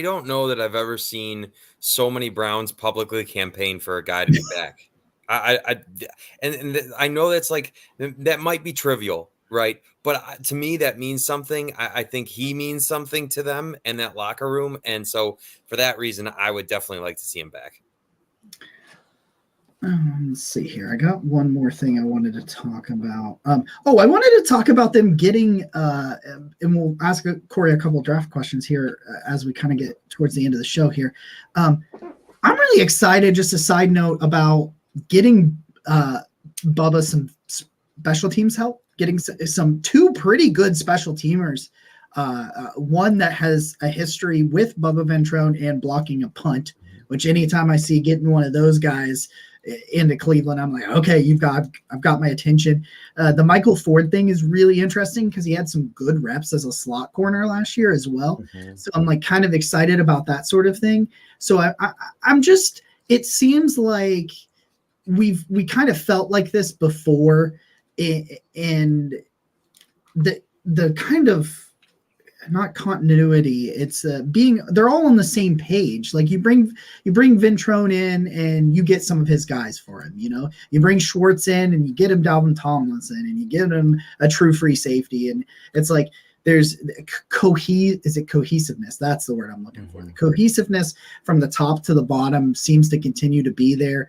Speaker 3: don't know that I've ever seen so many Browns publicly campaign for a guy to be back. And I know that's like, that might be trivial, right? But to me, that means something. I think he means something to them in that locker room. And so for that reason, I would definitely like to see him back.
Speaker 2: Let's see here. I got one more thing I wanted to talk about. I wanted to talk about them getting, and we'll ask Cory a couple draft questions here as we kind of get towards the end of the show here. I'm really excited, just a side note, about getting Bubba some special teams help, getting some two pretty good special teamers. One that has a history with Bubba Ventrone and blocking a punt, which anytime I see getting one of those guys into Cleveland, I'm like, okay, I've got my attention. The Michael Ford thing is really interesting because he had some good reps as a slot corner last year as well. Mm-hmm. So I'm like kind of excited about that sort of thing. So I'm just, it seems like we kind of felt like this before, and the kind of, not continuity, it's they're all on the same page. Like you bring Ventrone in and you get some of his guys for him, you bring Schwartz in and you get him Dalvin Tomlinson and you give him a true free safety, and it's like there's cohesiveness? That's the word I'm looking for. The cohesiveness from the top to the bottom seems to continue to be there.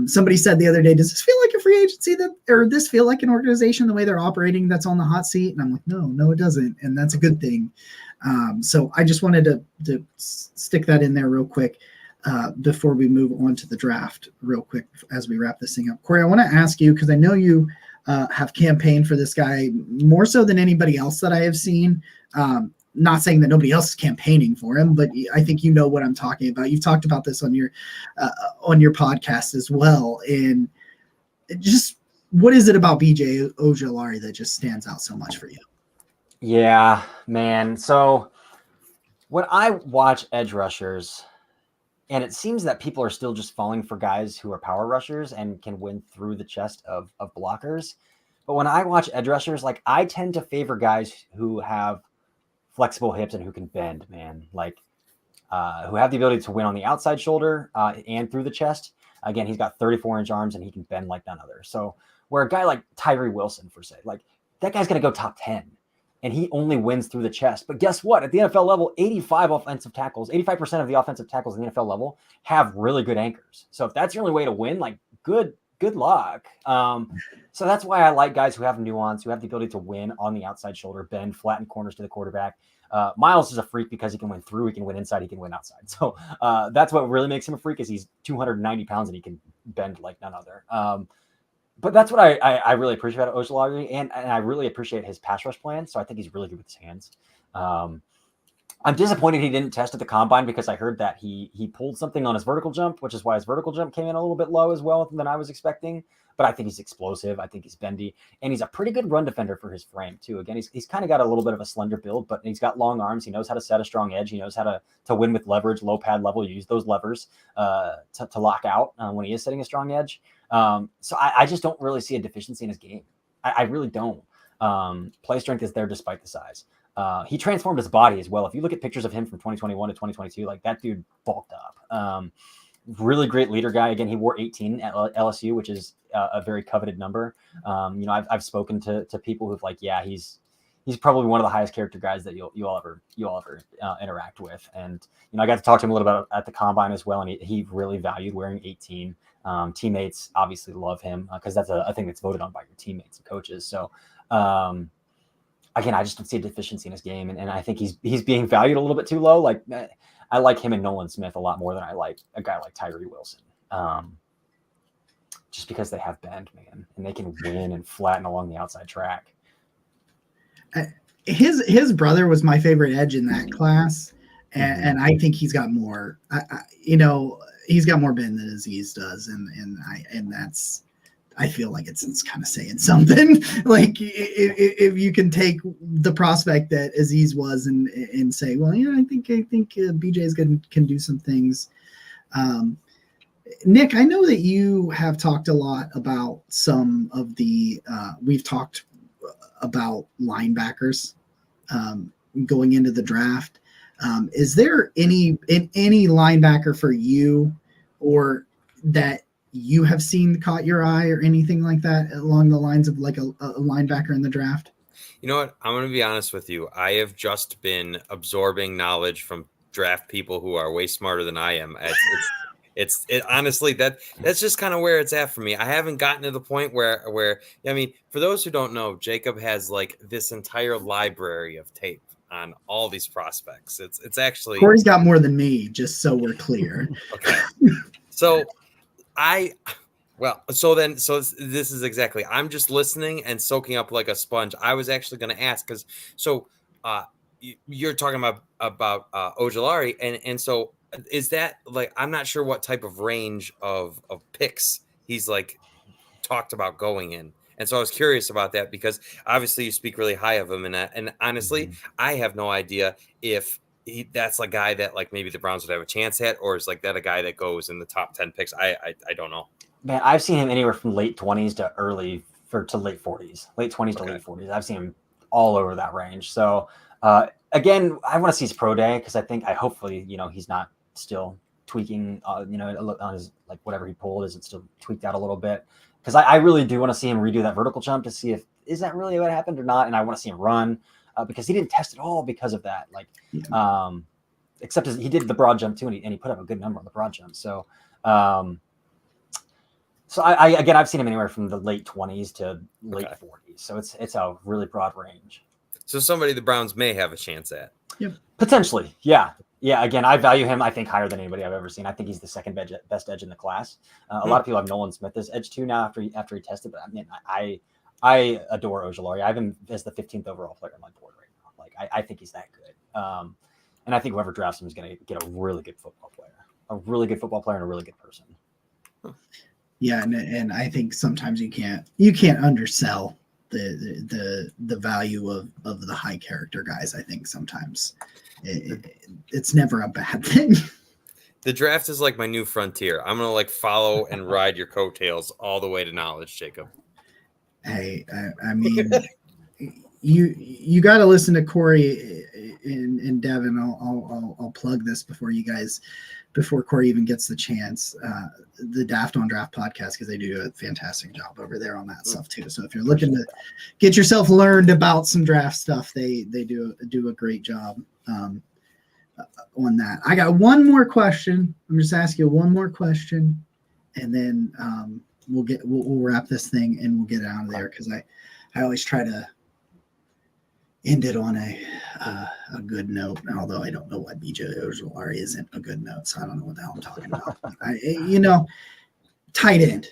Speaker 2: Somebody said the other day, does this feel like a free agency or this feel like an organization the way they're operating that's on the hot seat? And I'm like, no, it doesn't. And that's a good thing. So I just wanted to stick that in there real quick before we move on to the draft real quick as we wrap this thing up. Cory, I want to ask you, because I know you have campaigned for this guy more so than anybody else that I have seen. Not saying that nobody else is campaigning for him, but I think you know what I'm talking about. You've talked about this on your podcast as well. And just what is it about BJ Ojulari that just stands out so much for you?
Speaker 4: Yeah, man. So when I watch edge rushers, and it seems that people are still just falling for guys who are power rushers and can win through the chest of blockers. But when I watch edge rushers, like I tend to favor guys who have flexible hips and who can bend, man, like who have the ability to win on the outside shoulder and through the chest. Again, he's got 34-inch arms and he can bend like none other. So where a guy like Tyree Wilson, for say, like that guy's going to go top 10 and he only wins through the chest. But guess what? At the NFL level, 85% of the offensive tackles in the NFL level have really good anchors. So if that's your only way to win, like good luck. So that's why I like guys who have nuance, who have the ability to win on the outside shoulder, bend, flatten corners to the quarterback. Miles is a freak because he can win through, he can win inside, he can win outside. So that's what really makes him a freak, is he's 290 pounds and he can bend like none other. But that's what I really appreciate about Ojulari, and I really appreciate his pass rush plan. So I think he's really good with his hands. I'm disappointed he didn't test at the combine because I heard that he pulled something on his vertical jump, which is why his vertical jump came in a little bit low as well than I was expecting. But I think he's explosive. I think he's bendy, and he's a pretty good run defender for his frame too. Again, he's kind of got a little bit of a slender build, but he's got long arms. He knows how to set a strong edge. He knows how to win with leverage, low pad level, use those levers to lock out when he is setting a strong edge. So I just don't really see a deficiency in his game. I really don't. Play strength is there despite the size. He transformed his body as well. If you look at pictures of him from 2021 to 2022, like that dude bulked up. Really great leader guy. Again, he wore 18 at LSU, which is a very coveted number. I've spoken to people who've like, yeah, he's probably one of the highest character guys that you'll ever interact with. And I got to talk to him a little bit at the combine as well, and he really valued wearing 18. Teammates obviously love him because that's a thing that's voted on by your teammates and coaches. So again, I just don't see a deficiency in his game, and I think he's being valued a little bit too low. Like I like him and Nolan Smith a lot more than I like a guy like Tyree Wilson. Just because they have bend, man, and they can win and flatten along the outside track.
Speaker 2: His brother was my favorite edge in that class. and I think he's got more. He's got more Ben than Aziz does, and that's. I feel like it's kind of saying something. Like if you can take the prospect that Aziz was and say, well, I think BJ can do some things. Nick, I know that you have talked a lot about some of the. We've talked about linebackers going into the draft. Is there any linebacker for you, or that you have seen caught your eye or anything like that along the lines of like a linebacker in the draft?
Speaker 3: You know what? I'm going to be honest with you. I have just been absorbing knowledge from draft people who are way smarter than I am. It's honestly, that's just kind of where it's at for me. I haven't gotten to the point where, I mean, for those who don't know, Jacob has like this entire library of tape on all these prospects. It's actually
Speaker 2: Cory's got more than me, just so we're clear.
Speaker 3: Okay. So so this is exactly, I'm just listening and soaking up like a sponge. I was actually going to ask, because you're talking about Ojulari, and so is that like, I'm not sure what type of range of picks he's like talked about going in. And so I was curious about that, because obviously you speak really high of him, and honestly, I have no idea if that's a guy that like maybe the Browns would have a chance at, or is like that a guy that goes in the top 10 picks? I don't know.
Speaker 4: Man, I've seen him anywhere from late 20s to late 40s, late 20s to late 40s. I've seen him all over that range. So again, I want to see his pro day, because hopefully, he's not still tweaking, on his, like whatever he pulled, is it still tweaked out a little bit? Because I really do want to see him redo that vertical jump to see if is that really what happened or not. And I want to see him run because he didn't test at all because of that. Like, except he did the broad jump too, and he put up a good number on the broad jump. So, I've seen him anywhere from the late 20s to late 40s. So it's a really broad range.
Speaker 3: So somebody the Browns may have a chance at.
Speaker 2: Yep.
Speaker 4: Potentially. Yeah. Yeah. Again, I value him, I think, higher than anybody I've ever seen. I think he's the second best edge in the class. A lot of people have Nolan Smith as edge 2 now after he tested, but I mean, I adore Ojulari. I have him as the 15th overall player on my board right now. Like, I think he's that good. And I think whoever drafts him is going to get a really good football player and a really good person.
Speaker 2: Yeah. And I think sometimes you can't undersell the value of the high character guys. I think sometimes it's never a bad thing.
Speaker 3: The draft is like my new frontier. I'm going to like follow and ride your coattails all the way to knowledge, Jacob.
Speaker 2: Hey, I mean, you got to listen to Cory and Devin. I'll plug this before Cory even gets the chance. The Daft on Draft podcast, because they do a fantastic job over there on that stuff too. So if you're looking to get yourself learned about some draft stuff, they do a great job on that. I got one more question. I'm just asking you one more question, and then we'll wrap this thing and we'll get out of there, because I always try to end it on a good note, although I don't know why BJ Ojulari isn't a good note, so I don't know what the hell I'm talking about. Tight end.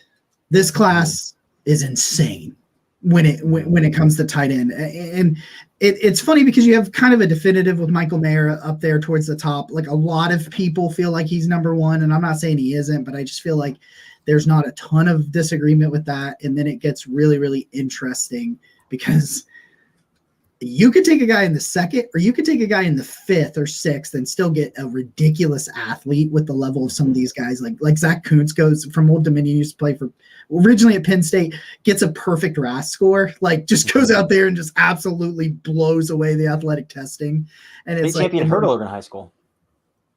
Speaker 2: This class is insane when it comes to tight end, and it's funny because you have kind of a definitive with Michael Mayer up there towards the top. Like, a lot of people feel like he's number one, and I'm not saying he isn't, but I just feel like there's not a ton of disagreement with that. And then it gets really, really interesting, because you could take a guy in the second, or you could take a guy in the 5th or 6th and still get a ridiculous athlete with the level of some of these guys. Like Zach Kuntz goes from Old Dominion, used to play for originally at Penn State, gets a perfect RAS score, like just goes out there and just absolutely blows away the athletic testing. And it's like
Speaker 4: champion hurdler in high school.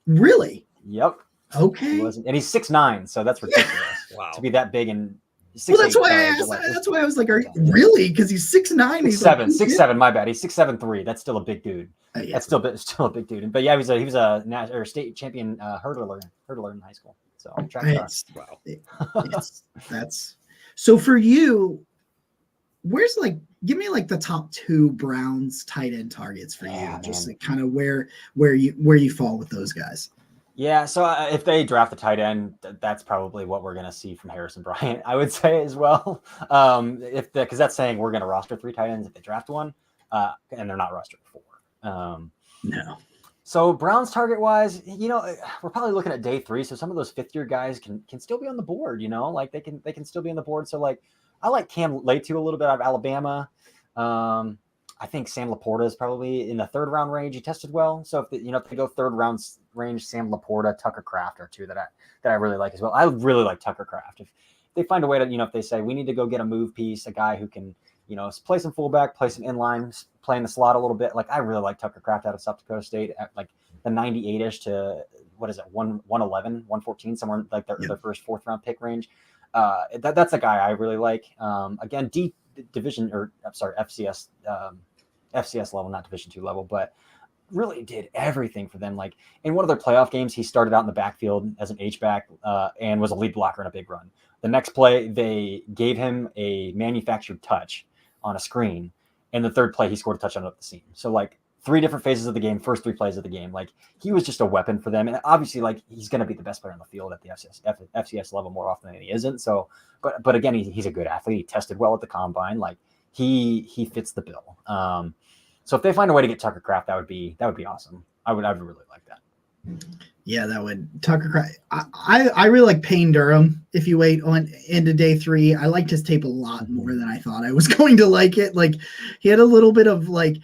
Speaker 2: Really?
Speaker 4: Yep.
Speaker 2: Okay.
Speaker 4: He wasn't, and he's 6'9", so that's ridiculous.
Speaker 3: Wow.
Speaker 4: To be that big and 6'8",
Speaker 2: well, that's why I asked. That's why I was like, "Are you really?" Because he's 6'9". He's
Speaker 4: 6'7". My bad. He's 6'7" That's still a big dude.
Speaker 2: Yeah.
Speaker 4: That's still a big dude. But yeah, he was a state champion hurdler in high school. So
Speaker 2: that's so for you. Where's give me the top 2 Browns tight end targets for you, just like kind of where you fall with those guys.
Speaker 4: Yeah, so if they draft the tight end, that's probably what we're going to see from Harrison Bryant, I would say as well. Because that's saying we're going to roster 3 tight ends if they draft one, and they're not rostered 4.
Speaker 2: No.
Speaker 4: So Browns target wise, we're probably looking at day 3. So some of those 5th-year guys can still be on the board, like they can still be on the board. So like I like Cam Letu a little bit out of Alabama. I think Sam Laporta is probably in the 3rd round range. He tested well. So if they go 3rd round range, Sam Laporta, Tucker Kraft are 2 that I really like as well. I really like Tucker Kraft. If they find a way to, if they say we need to go get a move piece, a guy who can, play some fullback, play some inline, play in the slot a little bit. Like I really like Tucker Kraft out of South Dakota State at like the 98-ish to 111, 114, somewhere like their first 4th round pick range. That's a guy I really like. Again, FCS level, not Division II level, but really did everything for them. Like in one of their playoff games, he started out in the backfield as an H-back and was a lead blocker in a big run. The next play, they gave him a manufactured touch on a screen. And the 3rd play, he scored a touchdown up the seam. So like 3 different phases of the game, first 3 plays of the game. Like he was just a weapon for them. And obviously like he's going to be the best player on the field at the FCS level more often than he isn't. So, but again, he's a good athlete. He tested well at the combine. Like he fits the bill. So if they find a way to get Tucker Kraft, that would be awesome. I would really like that.
Speaker 2: Yeah, that would Tucker Kraft. I really like Payne Durham. If you wait on into day 3, I liked his tape a lot more than I thought I was going to like it. Like he had a little bit of like,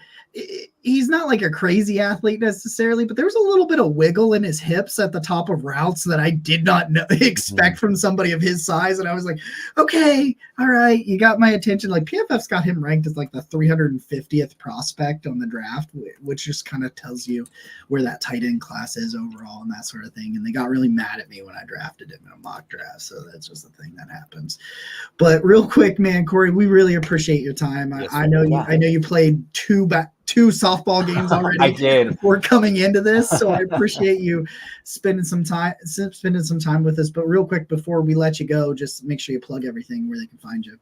Speaker 2: he's not like a crazy athlete necessarily, but there was a little bit of wiggle in his hips at the top of routes that I did not expect from somebody of his size. And I was like, okay, all right, you got my attention. Like PFF's got him ranked as like the 350th prospect on the draft, which just kind of tells you where that tight end class is overall and that sort of thing. And they got really mad at me when I drafted him in a mock draft. So that's just the thing that happens. But real quick, man, Cory, we really appreciate your time.
Speaker 4: Yes,
Speaker 2: I know you played 2 softball games already.
Speaker 4: I did
Speaker 2: before coming into this, so I appreciate you spending some time with us. But real quick before we let you go, just make sure you plug everything where they can find you.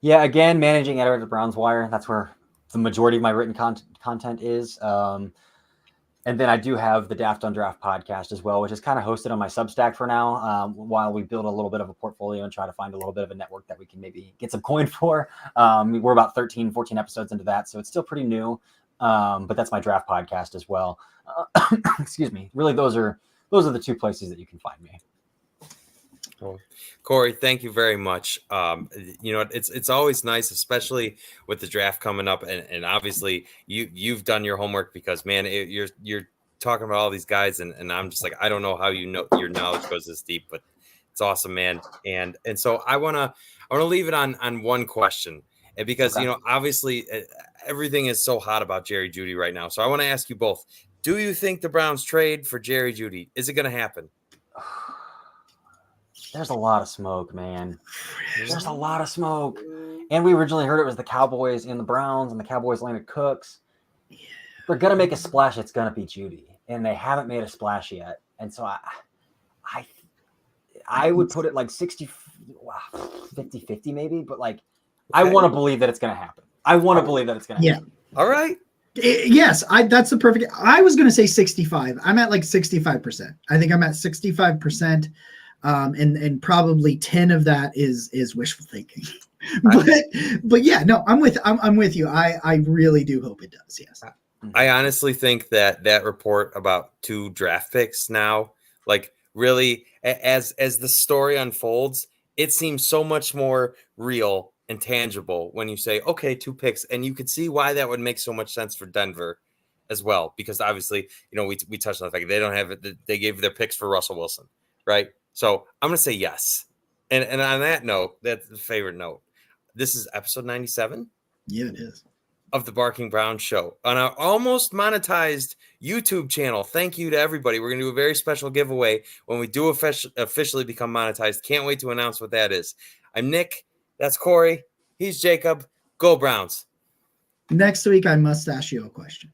Speaker 4: Yeah, again, managing editor at Brownswire. That's where the majority of my written content is. And then I do have the Daft on Draft podcast as well, which is kind of hosted on my Substack for now, while we build a little bit of a portfolio and try to find a little bit of a network that we can maybe get some coin for. We're about 13, 14 episodes into that, so it's still pretty new. But that's my draft podcast as well. Excuse me. Really, those are the 2 places that you can find me.
Speaker 3: Cool. Cory, thank you very much. It's always nice, especially with the draft coming up, and obviously you've done your homework because man, you're talking about all these guys, and I'm just like, I don't know how your knowledge goes this deep, but it's awesome, man. And so I wanna leave it on one question, and because obviously everything is so hot about Jerry Jeudy right now, so I want to ask you both: do you think the Browns trade for Jerry Jeudy? Is it going to happen?
Speaker 4: There's a lot of smoke, man. There's a lot of smoke. And we originally heard it was the Cowboys and the Browns, and the Cowboys landed Cooks. They're going to make a splash. It's going to be Jeudy. And they haven't made a splash yet. And so I would put it like 50-50 maybe. But like, I want to believe that it's going to happen. I want to believe that it's going to happen.
Speaker 3: All right.
Speaker 2: Yes, that's the perfect. I was going to say 65. I'm at like 65%. I think I'm at 65%. And probably 10 of that is wishful thinking, but yeah, no, I'm with you. I really do hope it does. Yes.
Speaker 3: I honestly think that report about 2 draft picks now, like really as the story unfolds, it seems so much more real and tangible when you say, okay, 2 picks, and you could see why that would make so much sense for Denver as well, because obviously, we touched on the fact they don't have it. They gave their picks for Russell Wilson, right? So I'm going to say yes. And on that note, that's the favorite note. This is episode 97.
Speaker 2: Yeah, it is.
Speaker 3: Of the Barking Brown Show on our almost monetized YouTube channel. Thank you to everybody. We're going to do a very special giveaway when we do officially become monetized. Can't wait to announce what that is. I'm Nick. That's Cory. He's Jacob. Go Browns.
Speaker 2: Next week, I must ask you a question.